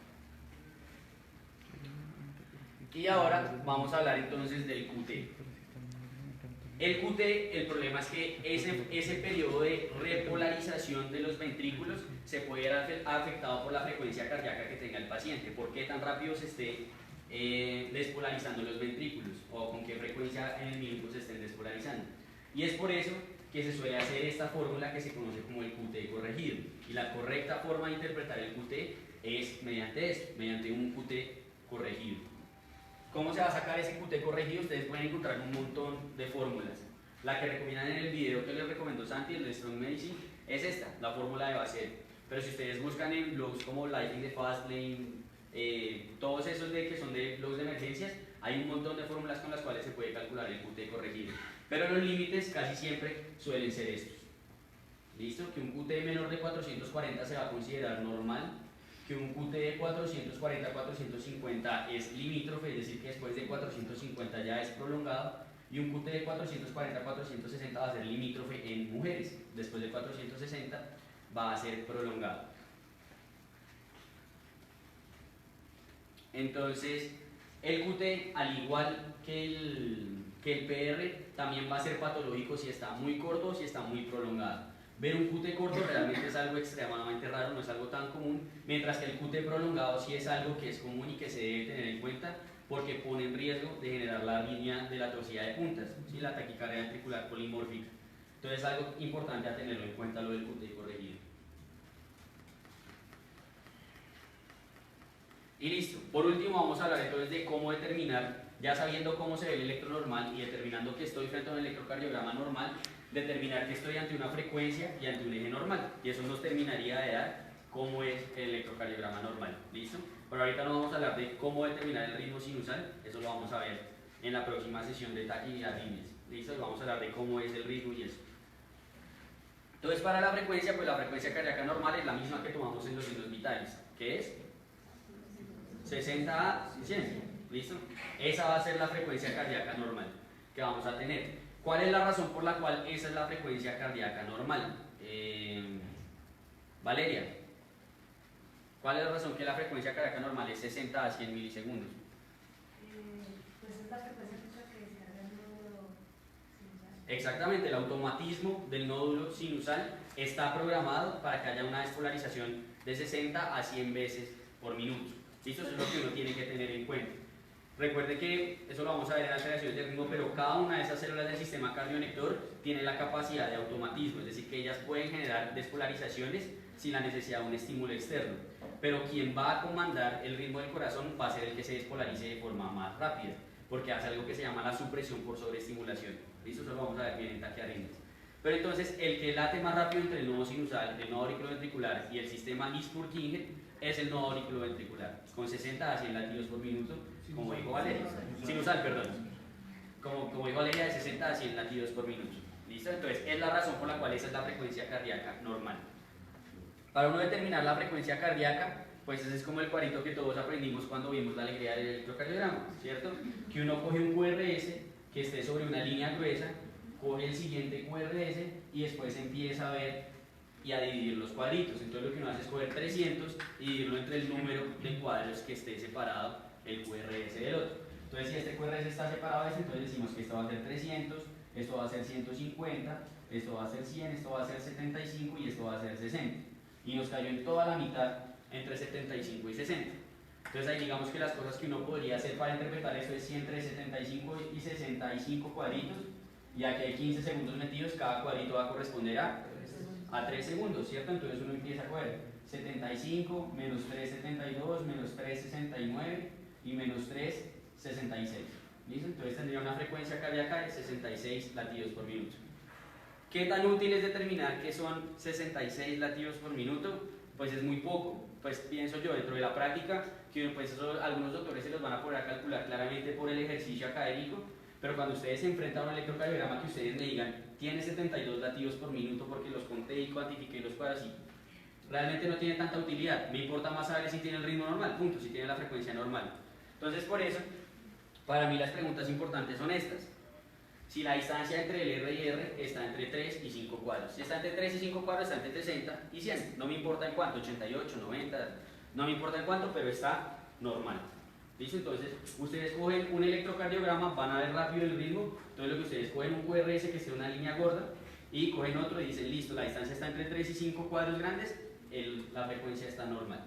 Y ahora vamos a hablar entonces del QT. El QT, el problema es que ese periodo de repolarización de los ventrículos se puede ver afectado por la frecuencia cardíaca que tenga el paciente. ¿Por qué tan rápido se esté despolarizando los ventrículos? ¿O con qué frecuencia en el minuto se estén despolarizando? Y es por eso que se suele hacer esta fórmula que se conoce como el QT corregido. Y la correcta forma de interpretar el QT es mediante esto, mediante un QT corregido. ¿Cómo se va a sacar ese QT corregido? Ustedes pueden encontrar un montón de fórmulas. La que recomiendan en el video que les recomendó Santi, el de Strong Medicine, es esta, la fórmula de Basel. Pero si ustedes buscan en blogs como Life in the Fast Lane, todos esos que son de blogs de emergencias, hay un montón de fórmulas con las cuales se puede calcular el QT corregido. Pero los límites casi siempre suelen ser estos. ¿Listo? Que un QT menor de 440 se va a considerar normal, que un QT de 440 a 450 es limítrofe, es decir, que después de 450 ya es prolongado, y un QT de 440 a 460 va a ser limítrofe en mujeres, después de 460 va a ser prolongado. Entonces, el QT, al igual que el PR, también va a ser patológico si está muy corto o si está muy prolongado. Ver un QT corto realmente es algo extremadamente raro, no es algo tan común, mientras que el QT prolongado sí es algo que es común y que se debe tener en cuenta porque pone en riesgo de generar la línea de la torcida de puntas, ¿sí? La taquicardia ventricular polimórfica. Entonces es algo importante a tenerlo en cuenta lo del QT corregido. Y listo. Por último vamos a hablar entonces de cómo determinar, ya sabiendo cómo se ve el electro normal y determinando que estoy frente a un electrocardiograma normal, determinar que estoy ante una frecuencia y ante un eje normal. Y eso nos terminaría de dar cómo es el electrocardiograma normal. ¿Listo? Pero ahorita no vamos a hablar de cómo determinar el ritmo sinusal, eso lo vamos a ver en la próxima sesión de taquiarritmias. ¿Listo? Vamos a hablar de cómo es el ritmo y eso. Entonces, para la frecuencia, pues la frecuencia cardíaca normal es la misma que tomamos en los signos vitales, que es 60 a 100. ¿Listo? Esa va a ser la frecuencia cardíaca normal que vamos a tener. ¿Cuál es la razón por la cual esa es la frecuencia cardíaca normal? Valeria, ¿cuál es la razón que la frecuencia cardíaca normal es 60 a 100 milisegundos? Pues es la frecuencia que descarga el nódulo sinusal. Exactamente, el automatismo del nódulo sinusal está programado para que haya una despolarización de 60 a 100 veces por minuto. ¿Listo? Eso es lo que uno tiene que tener en cuenta. Recuerde que, eso lo vamos a ver en alteraciones de ritmo, pero cada una de esas células del sistema cardionector tiene la capacidad de automatismo, es decir, que ellas pueden generar despolarizaciones sin la necesidad de un estímulo externo. Pero quien va a comandar el ritmo del corazón va a ser el que se despolarice de forma más rápida, porque hace algo que se llama la supresión por sobreestimulación. ¿Listo? Eso lo vamos a ver bien en taquiarritmias. Pero entonces, el que late más rápido entre el nodo sinusal, el nodo auriculoventricular y el sistema His-Purkinje es el nodo auriculoventricular, con 60 a 100 latidos por minuto, como dijo Valeria. Sinusal, perdón. Como dijo Valeria, de 60 a 100 latidos por minuto. ¿Listo? Entonces, es la razón por la cual esa es la frecuencia cardíaca normal. Para uno determinar la frecuencia cardíaca, pues ese es como el cuadrito que todos aprendimos cuando vimos la alegría del electrocardiograma, ¿cierto? Que uno coge un QRS que esté sobre una línea gruesa, coge el siguiente QRS y después empieza a ver y a dividir los cuadritos. Entonces lo que uno hace es coger 300 y dividirlo entre el número de cuadros que esté separado el QRS del otro. Entonces si este QRS está separado de este, entonces decimos que esto va a ser 300, esto va a ser 150, esto va a ser 100, esto va a ser 75 y esto va a ser 60. Y nos cayó en toda la mitad entre 75 y 60. Entonces ahí digamos que las cosas que uno podría hacer para interpretar eso es si entre 75 y 65 cuadritos, y aquí hay 15 segundos metidos, cada cuadrito va a corresponder a 3 segundos, ¿cierto? Entonces uno empieza a coger 75, menos 3,72, menos 3,69 y menos 3,66. ¿Listo? Entonces tendría una frecuencia cardíaca de 66 latidos por minuto. ¿Qué tan útil es determinar que son 66 latidos por minuto? Pues es muy poco. Pues pienso yo, dentro de la práctica, que pues eso, algunos doctores se los van a poder calcular claramente por el ejercicio académico, pero cuando ustedes se enfrentan a un electrocardiograma que ustedes me digan, tiene 72 latidos por minuto porque los conté y cuantifiqué los cuadros, y realmente no tiene tanta utilidad. Me importa más saber si tiene el ritmo normal, punto, si tiene la frecuencia normal. Entonces, por eso, para mí las preguntas importantes son estas. Si la distancia entre el R y R está entre 3 y 5 cuadros. Si está entre 3 y 5 cuadros, está entre 60 y 100. No me importa en cuánto, 88, 90, no me importa en cuánto, pero está normal. ¿Listo? Entonces, ustedes cogen un electrocardiograma, van a ver rápido el ritmo. Entonces, lo que ustedes cogen un QRS que sea una línea gorda y cogen otro y dicen, listo, la distancia está entre 3 y 5 cuadros grandes, la frecuencia está normal.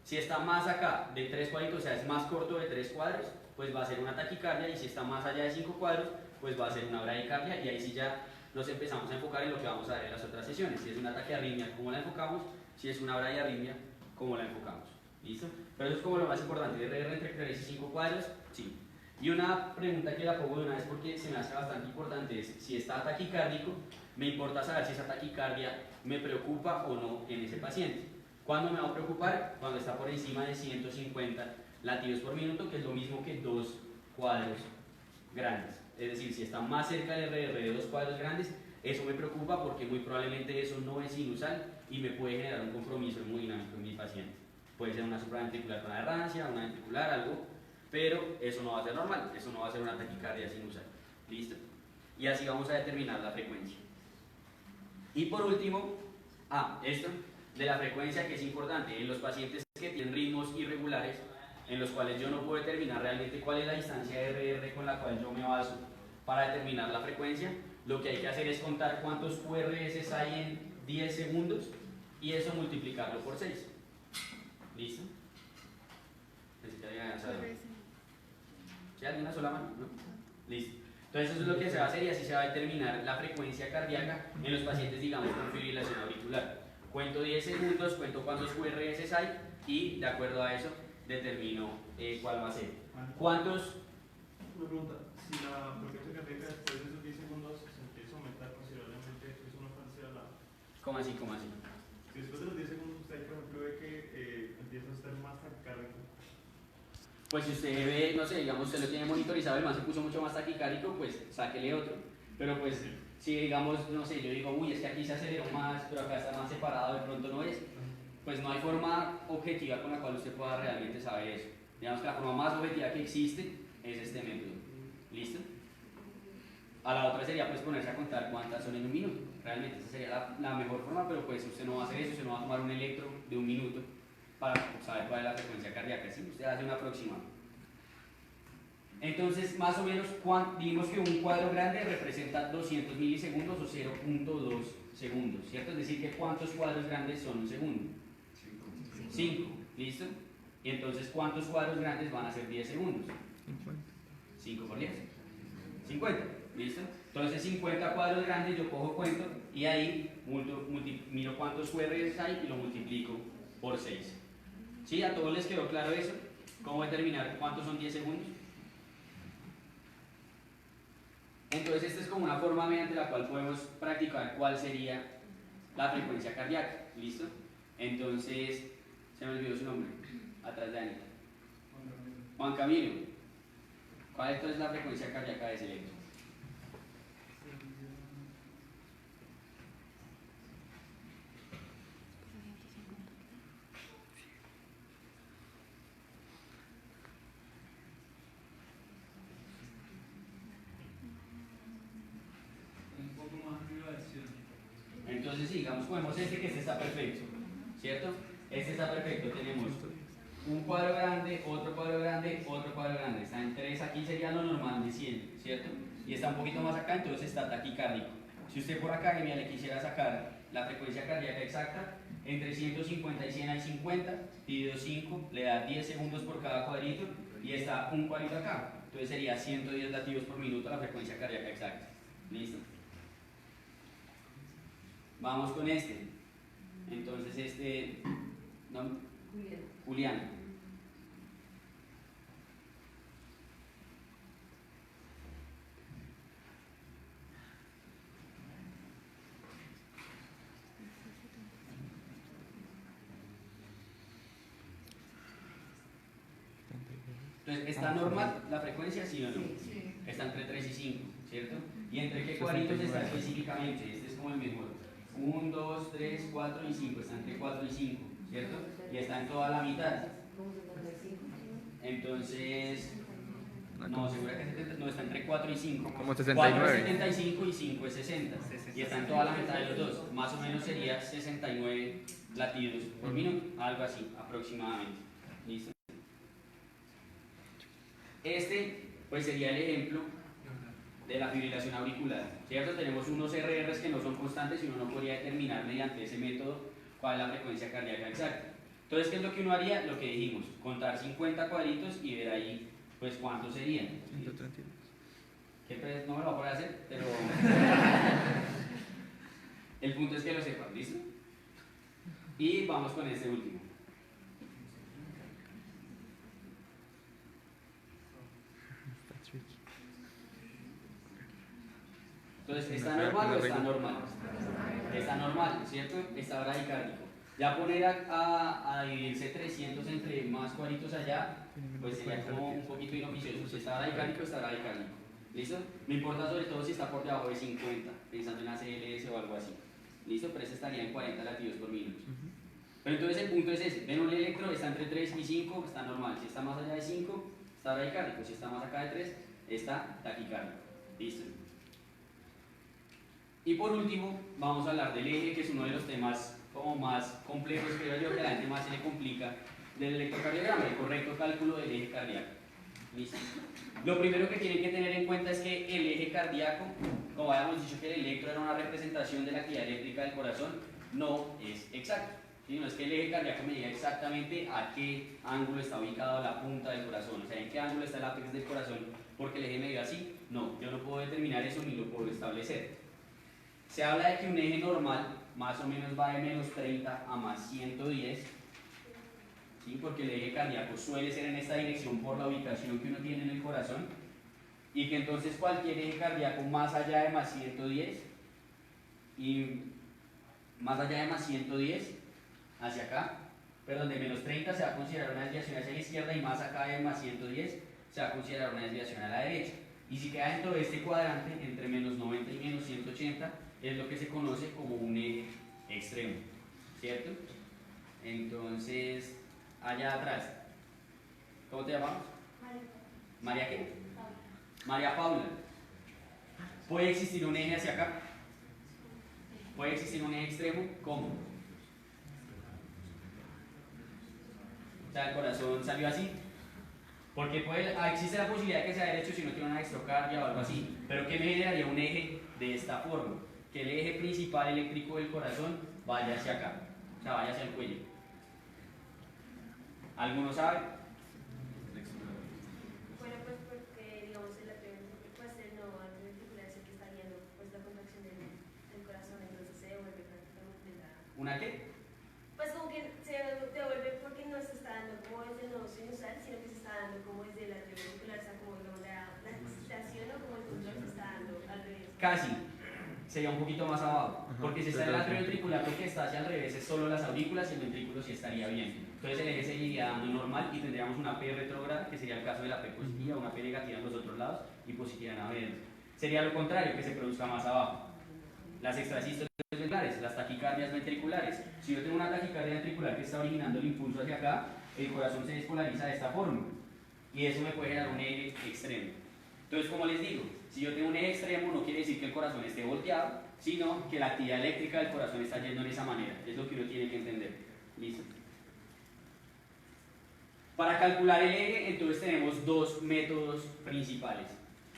Si está más acá de 3 cuadritos, o sea, es más corto de 3 cuadros, pues va a ser una taquicardia, y si está más allá de 5 cuadros, pues va a ser una bradicardia, y ahí sí ya nos empezamos a enfocar en lo que vamos a ver en las otras sesiones. Si es una taquiarritmia, ¿cómo la enfocamos? Si es una bradiarritmia, ¿cómo la enfocamos? ¿Listo? Pero eso es como lo más importante, RR entre 3 y 5 cuadros, sí. Y una pregunta que la pongo de una vez porque se me hace bastante importante es, si está taquicárdico, me importa saber si esa taquicardia me preocupa o no en ese paciente. ¿Cuándo me va a preocupar? Cuando está por encima de 150 latidos por minuto, que es lo mismo que 2 cuadros grandes. Es decir, si está más cerca del RR de 2 cuadros grandes, eso me preocupa porque muy probablemente eso no es sinusal y me puede generar un compromiso hemodinámico en mi paciente. Puede ser una supraventricular con aberrancia, una ventricular, algo, pero eso no va a ser normal, eso no va a ser una taquicardia sinusal. ¿Listo? Y así vamos a determinar la frecuencia. Y por último, esto de la frecuencia, que es importante en los pacientes que tienen ritmos irregulares, en los cuales yo no puedo determinar realmente cuál es la distancia de RR con la cual yo me baso para determinar la frecuencia. Lo que hay que hacer es contar cuántos QRS hay en 10 segundos y eso multiplicarlo por 6. ¿Listo? ¿Necesitaría ¿sí? ¿Alguna sola mano? ¿No? Listo. Entonces eso es lo que se va a hacer y así se va a determinar la frecuencia cardíaca en los pacientes, digamos, con fibrilación auricular. Cuento 10 segundos, cuento cuántos QRS hay y de acuerdo a eso determino cuál va a ser. ¿Cuántos? Una pregunta, si la frecuencia cardíaca después de esos 10 segundos se empieza a aumentar considerablemente, ¿eso no cancela la...? ¿Cómo así? ¿Cómo así? Si después de los 10 segundos usted, por ejemplo, ve que empieza a estar más taquicárdico. Pues si usted ve, no sé, digamos, usted lo tiene monitorizado, el man se puso mucho más taquicárdico, pues sáquele otro. Pero pues, si digamos, no sé, yo digo, uy, es que aquí se aceleró más, pero acá está más separado, de pronto no es, pues no hay forma objetiva con la cual usted pueda realmente saber eso. Digamos que la forma más objetiva que existe es este método. ¿Listo? A la otra sería pues ponerse a contar cuántas son en un minuto. Realmente esa sería la mejor forma, pero pues usted no va a hacer eso, usted no va a tomar un electro de un minuto para saber cuál es la frecuencia cardíaca. ¿Sí? Usted hace una aproximado. Entonces, más o menos, digamos que un cuadro grande representa 200 milisegundos o 0.2 segundos, ¿cierto? Es decir, que ¿cuántos cuadros grandes son un segundo? 5, ¿listo? Y entonces, ¿cuántos cuadros grandes van a ser 10 segundos? 5 por 10. 50, ¿listo? Entonces 50 cuadros grandes yo cojo cuento y ahí miro cuántos QRS hay y lo multiplico por 6. ¿Sí? ¿A todos les quedó claro eso? ¿Cómo determinar cuántos son 10 segundos? Entonces esta es como una forma mediante la cual podemos practicar cuál sería la frecuencia cardíaca, ¿listo? Entonces, se me olvidó su nombre, atrás de Anita. Juan Camilo. ¿Cuál es entonces la frecuencia cardíaca de ese electro? Un poco más arriba de 100. Entonces, sí, digamos, cogemos este está perfecto, ¿cierto? Este está perfecto, tenemos un cuadro grande, otro cuadro grande, otro cuadro grande. Está en 3, aquí sería lo normal de 100, ¿cierto? Y está un poquito más acá, entonces está taquicárdico. Si usted por acá, genial, le quisiera sacar la frecuencia cardíaca exacta, Entre 150 y 100 hay 50, dividido 5, le da 10 segundos por cada cuadrito y está un cuadrito acá. Entonces sería 110 latidos por minuto la frecuencia cardíaca exacta. ¿Listo? Vamos con este. Entonces este, ¿no? Julián. Entonces, ¿está normal la frecuencia, sí o no? Está entre 3 y 5, ¿cierto? ¿Y entre qué cuadritos está específicamente? Este es como el mejor. 1, 2, 3, 4 y 5. Está entre 4 y 5, ¿cierto? Y está en toda la mitad. Entonces, no, segura que 70, no, está entre 4 y 5. Como 4 es 69. 75 y 5 es 60. Y está en toda la mitad de los dos. Más o menos sería 69 latidos por minuto, algo así, aproximadamente. ¿Listo? Este, pues sería el ejemplo de la fibrilación auricular, ¿cierto? Tenemos unos RRs que no son constantes y uno no podría determinar mediante ese método cuál es la frecuencia cardíaca exacta. Entonces, ¿qué es lo que uno haría? Lo que dijimos, contar 50 cuadritos y ver ahí, pues, cuántos serían. Que pues no me lo voy a poder hacer, pero el punto es que lo sepan, ¿listo? Y vamos con este último. Entonces, ¿está normal o está normal? Está normal, ¿cierto? Está bradicárdico. Ya poner a dividirse 300 entre más cuadritos allá, pues sería como un poquito inoficioso. Si está bradicárdico, está bradicárdico. ¿Listo? Me importa sobre todo si está por debajo de 50, pensando en ACLS o algo así. ¿Listo? Pero ese estaría en 40 latidos por minuto. Pero entonces el punto es ese. Ven un electro, está entre 3 y 5, está normal. Si está más allá de 5, está bradicárdico. Si está más acá de 3, está taquicárdico. ¿Listo? Y por último, vamos a hablar del eje, que es uno de los temas como más complejos, creo yo, que a la gente más se le complica del electrocardiograma, el correcto cálculo del eje cardíaco. ¿Listo? Lo primero que tienen que tener en cuenta es que el eje cardíaco, como habíamos dicho que el electro era una representación de la actividad eléctrica del corazón, no es exacto. ¿Sí? No es que el eje cardíaco me diga exactamente a qué ángulo está ubicado la punta del corazón, o sea, en qué ángulo está el ápex del corazón, porque el eje me dio así. No, yo no puedo determinar eso ni lo puedo establecer. Se habla de que un eje normal más o menos va de menos 30 a más 110, ¿sí? Porque el eje cardíaco suele ser en esta dirección por la ubicación que uno tiene en el corazón, y que entonces cualquier eje cardíaco más allá de más 110 y más allá de más 110 hacia acá, perdón, de menos 30 se va a considerar una desviación hacia la izquierda, y más acá de más 110 se va a considerar una desviación a la derecha. Y si queda dentro de este cuadrante, entre menos 90 y menos 180, es lo que se conoce como un eje extremo, ¿cierto? Entonces, allá atrás, ¿cómo te llamamos? María qué? María Paula. ¿Puede existir un eje hacia acá? ¿Puede existir un eje extremo? ¿Cómo? O sea, el corazón salió así. Porque existe la posibilidad de que sea derecho si no tiene una dextrocardia o algo así. Pero ¿qué me generaría un eje de esta forma? Que el eje principal eléctrico del corazón vaya hacia acá, o sea, vaya hacia el cuello. ¿Alguno sabe? Bueno, pues porque, digamos, el no articular es el que está guiando pues, la contracción del corazón, entonces se devuelve prácticamente la... ¿Una qué? Pues como que se devuelve porque no se está dando como desde el nodo sinusal, sino que se está dando como desde la auricular, o sea, como digamos, la excitación o como el control se está dando al revés. Casi. Sería un poquito más abajo, porque si está el atrio ventricular, lo que está hacia al revés es solo las aurículas, y el ventrículo sí estaría bien. Entonces el eje seguiría dando normal y tendríamos una P retrógrada, que sería el caso de la P positiva, una P negativa en los otros lados y positiva en adentro. Sería lo contrario, que se produzca más abajo. Las extrasístoles ventriculares, las taquicardias ventriculares. Si yo tengo una taquicardia ventricular que está originando el impulso hacia acá, el corazón se despolariza de esta forma, y eso me puede generar un eje extremo. Entonces, como les digo, si yo tengo un eje extremo, no quiere decir que el corazón esté volteado, sino que la actividad eléctrica del corazón está yendo en esa manera. Es lo que uno tiene que entender. ¿Listo? Para calcular el eje, entonces tenemos dos métodos principales: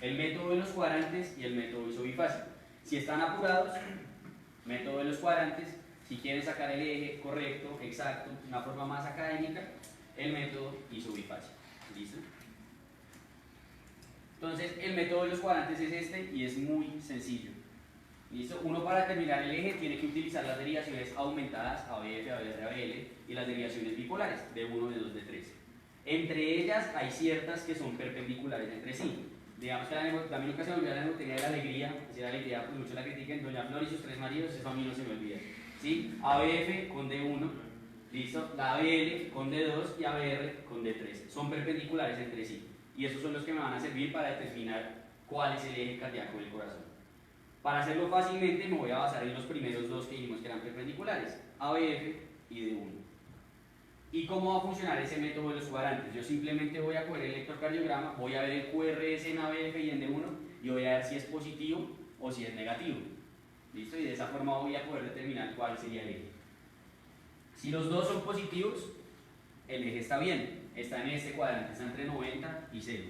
el método de los cuadrantes y el método isobifásico. Si están apurados, método de los cuadrantes; Si quieren sacar el eje correcto, exacto, una forma más académica, el método isobifásico. ¿Listo? Entonces, el método de los cuadrantes es este y es muy sencillo. ¿Listo? Uno para determinar el eje tiene que utilizar las derivaciones aumentadas ABF, ABR, ABL y las derivaciones bipolares de 1, de 2, de 3. Entre ellas hay ciertas que son perpendiculares entre sí. Digamos que la nunca se me olvida la tenía de la alegría, si la alegría pues mucho la critican, Doña Flor y sus 3 maridos, eso a mí no se me olvida. ¿Sí? ABF con D1, ¿listo? La ABL con D2 y ABR con D3. Son perpendiculares entre sí. Y esos son los que me van a servir para determinar cuál es el eje cardíaco del corazón. Para hacerlo fácilmente me voy a basar en los primeros dos que dijimos que eran perpendiculares, ABF y D1. ¿Y cómo va a funcionar ese método de los cuadrantes? Yo simplemente voy a coger el electrocardiograma, voy a ver el QRS en ABF y en D1 y voy a ver si es positivo o si es negativo. ¿Listo? Y de esa forma voy a poder determinar cuál sería el eje. Si los dos son positivos, el eje está bien, está en este cuadrante, está entre 90 y 0.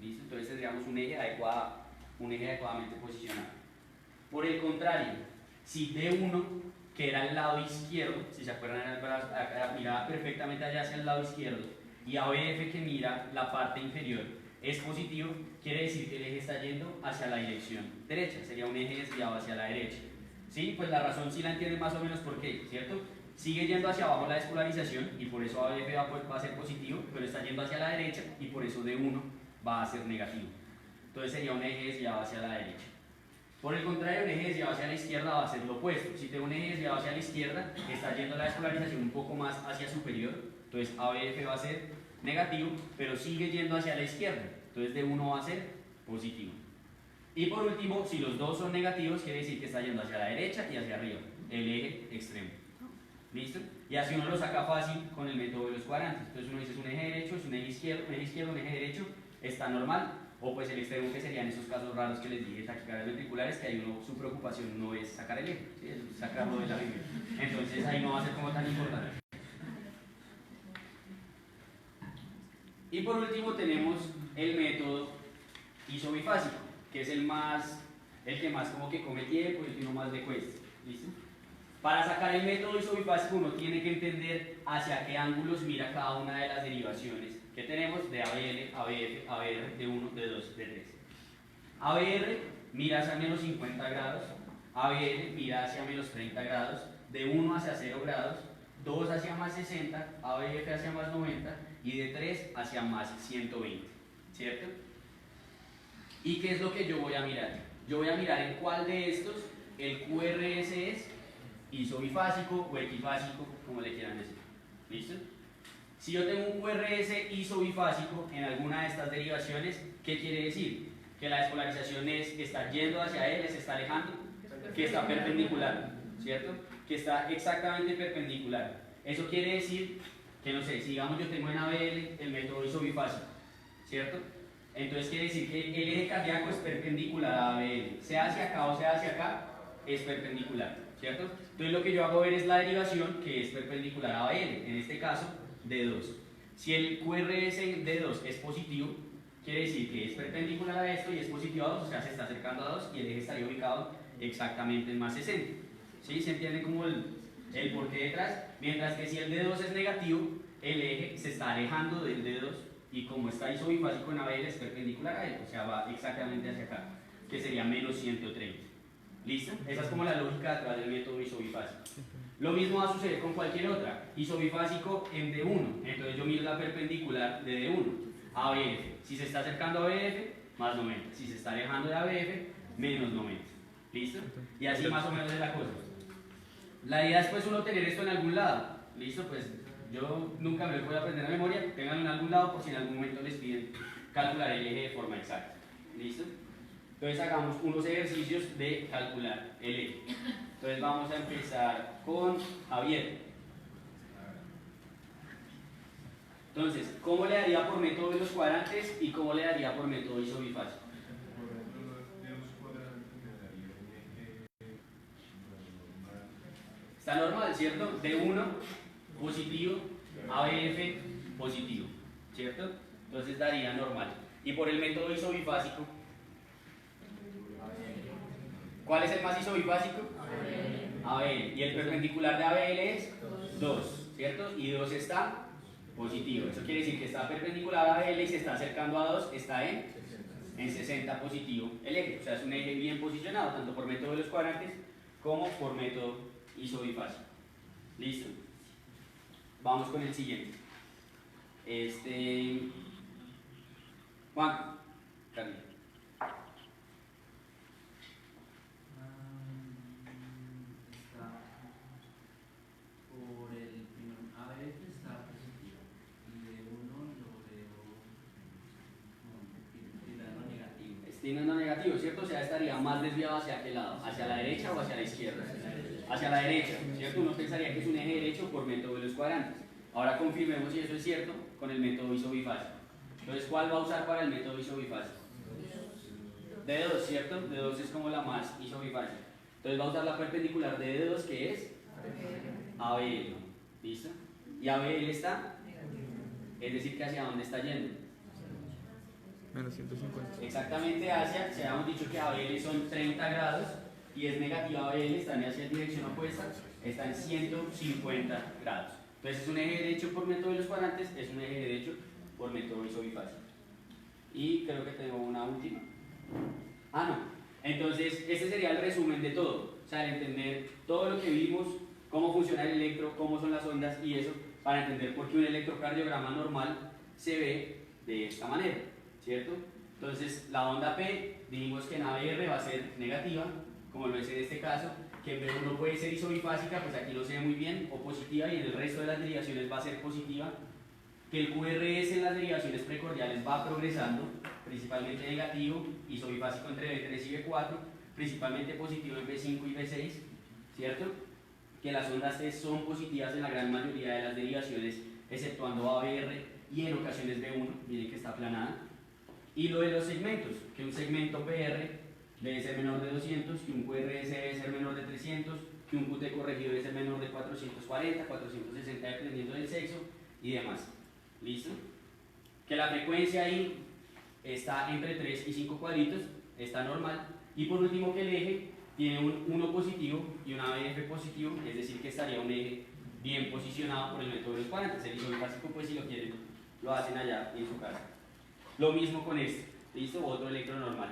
¿Listo? Entonces tendríamos un eje adecuadamente posicionado. Por el contrario, si D1, que era el lado izquierdo, si se acuerdan, miraba perfectamente allá hacia el lado izquierdo, y ABF, que mira la parte inferior, es positivo, quiere decir que el eje está yendo hacia la dirección derecha, sería un eje desviado hacia la derecha. ¿Sí? Pues la razón sí la entienden más o menos por qué, ¿cierto? Sigue yendo hacia abajo la despolarización y por eso ABF va a ser positivo, pero está yendo hacia la derecha y por eso D1 va a ser negativo. Entonces sería un eje desviado hacia la derecha. Por el contrario, el eje desviado hacia la izquierda va a ser lo opuesto. Si tengo un eje desviado hacia la izquierda, está yendo la despolarización un poco más hacia superior, entonces ABF va a ser negativo, pero sigue yendo hacia la izquierda, entonces D1 va a ser positivo. Y por último, si los dos son negativos, quiere decir que está yendo hacia la derecha y hacia arriba, el eje extremo. ¿Listo? Y así uno lo saca fácil con el método de los cuadrantes. Entonces uno dice es un eje derecho, es un eje izquierdo, un eje derecho, está normal, o pues el extremo, que serían esos casos raros que les dije, taquicardias ventriculares, que ahí uno, su preocupación no es sacar el eje, ¿sí? Es sacarlo de la Biblia. Entonces ahí no va a ser como tan importante. Y por último tenemos el método isobifásico, que es el que más como que come tiempo y el que no más le cuesta. ¿Listo? Para sacar el método isobifásico uno tiene que entender hacia qué ángulos mira cada una de las derivaciones que tenemos de ABL, ABF, ABR, D1, D2, D3. ABR mira hacia menos 50 grados, ABL mira hacia menos 30 grados, D1 hacia 0 grados, 2 hacia más 60, ABF hacia más 90 y D3 hacia más 120, ¿cierto? ¿Y qué es lo que yo voy a mirar? Yo voy a mirar en cuál de estos el QRS es isobifásico o equifásico, como le quieran decir. ¿Listo? Si yo tengo un QRS isobifásico en alguna de estas derivaciones, ¿qué quiere decir? Que la despolarización está yendo hacia él, se está alejando, que está perpendicular, ¿cierto? Que está exactamente perpendicular. Eso quiere decir que, no sé, si digamos yo tengo en ABL el método isobifásico, ¿cierto? Entonces quiere decir que el eje cardíaco es perpendicular a ABL, sea hacia acá o sea hacia acá, es perpendicular, ¿cierto? Entonces lo que yo hago ver es la derivación que es perpendicular a ABL, en este caso D2. Si el QRS D2 es positivo, quiere decir que es perpendicular a esto y es positivo a 2, o sea, se está acercando a 2 y el eje estaría ubicado exactamente en más 60. ¿Sí? ¿Se entiende como el porqué detrás? Mientras que si el D2 es negativo, el eje se está alejando del D2 y como está isobifásico en ABL es perpendicular a él, o sea, va exactamente hacia acá, que sería menos 130. ¿Listo? Esa es como la lógica detrás del método isobifásico. Lo mismo va a suceder con cualquier otra. Isobifásico en D1, entonces yo miro la perpendicular de D1, ABF. Si se está acercando a ABF, más 90. Si se está alejando de ABF, menos 90. ¿Listo? Y así más o menos es la cosa. La idea es pues uno tener esto en algún lado. ¿Listo? Pues yo nunca me lo voy a aprender a memoria, tenganlo en algún lado por si en algún momento les piden calcular el eje de forma exacta. ¿Listo? Entonces hagamos unos ejercicios de calcular el eje. Entonces vamos a empezar con Javier. Entonces, ¿cómo le daría por método de los cuadrantes y cómo le daría por método isobifásico? Está normal, ¿cierto? D1 positivo, ABF positivo, ¿cierto? Entonces daría normal. Y por el método isobifásico, ¿cuál es el más isobifásico? ABL. Y el perpendicular de ABL es 2, ¿cierto? Y 2 está positivo. Eso quiere decir que está perpendicular a ABL y se está acercando a 2, está en 60 positivo el eje. O sea, es un eje bien posicionado, tanto por método de los cuadrantes como por método isobifásico. ¿Listo? Vamos con el siguiente. Juan, Carlos. Está por el primer ABF está positivo y de uno lo veo tirando negativo. Tirando negativo, ¿cierto? O sea, estaría más desviado hacia qué lado, hacia la derecha o hacia la izquierda. Hacia la derecha, ¿cierto? Uno pensaría que es un eje derecho por método de los cuadrantes. Ahora confirmemos si eso es cierto con el método isobifásico. Entonces, ¿cuál va a usar para el método isobifásico? D2, ¿cierto? D2 es como la más isobifásica. Entonces va a usar la perpendicular de D2 que es ABL. ¿Listo? Y ABL está, es decir, que hacia dónde está yendo. Menos 150. Exactamente hacia, se habíamos dicho que ABL son 30 grados y es negativa ABL, están hacia dirección opuesta, está en 150 grados. Entonces es un eje derecho por método de los cuadrantes, es un eje derecho por método isobifásico. Y creo que tengo una última. No. Entonces, este sería el resumen de todo. O sea, el entender todo lo que vimos, cómo funciona el electro, cómo son las ondas y eso, para entender por qué un electrocardiograma normal se ve de esta manera, ¿cierto? Entonces, la onda P, dijimos que en ABR va a ser negativa, como lo es en este caso, que en B1 puede ser isobifásica, pues aquí lo se ve muy bien, o positiva, y en el resto de las derivaciones va a ser positiva, que el QRS en las derivaciones precordiales va progresando, principalmente negativo, isobifásico entre B3 y B4, principalmente positivo en B5 y B6, ¿cierto? Que las ondas T son positivas en la gran mayoría de las derivaciones, exceptuando ABR y en ocasiones B1, miren que está aplanada. Y lo de los segmentos, que un segmento PR debe ser menor de 200, que un QRS debe ser menor de 300, que un QT corregido debe ser menor de 440, 460 dependiendo del sexo y demás. ¿Listo? Que la frecuencia ahí está entre 3 y 5 cuadritos, está normal. Y por último que el eje tiene un 1 positivo y un ABF positivo, es decir que estaría un eje bien posicionado por el método de los cuadrantes. El isobifásico, pues si lo quieren, lo hacen allá en su casa. Lo mismo con este, ¿listo? Otro electro normal.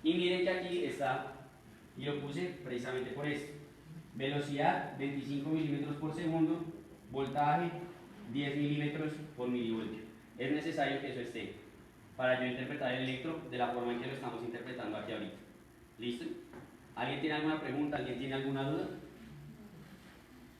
Y miren que aquí está, y lo puse precisamente por esto. Velocidad 25 milímetros por segundo, voltaje 10 milímetros por milivoltio. Es necesario que eso esté para yo interpretar el electro de la forma en que lo estamos interpretando aquí ahorita. ¿Listo? ¿Alguien tiene alguna pregunta? ¿Alguien tiene alguna duda?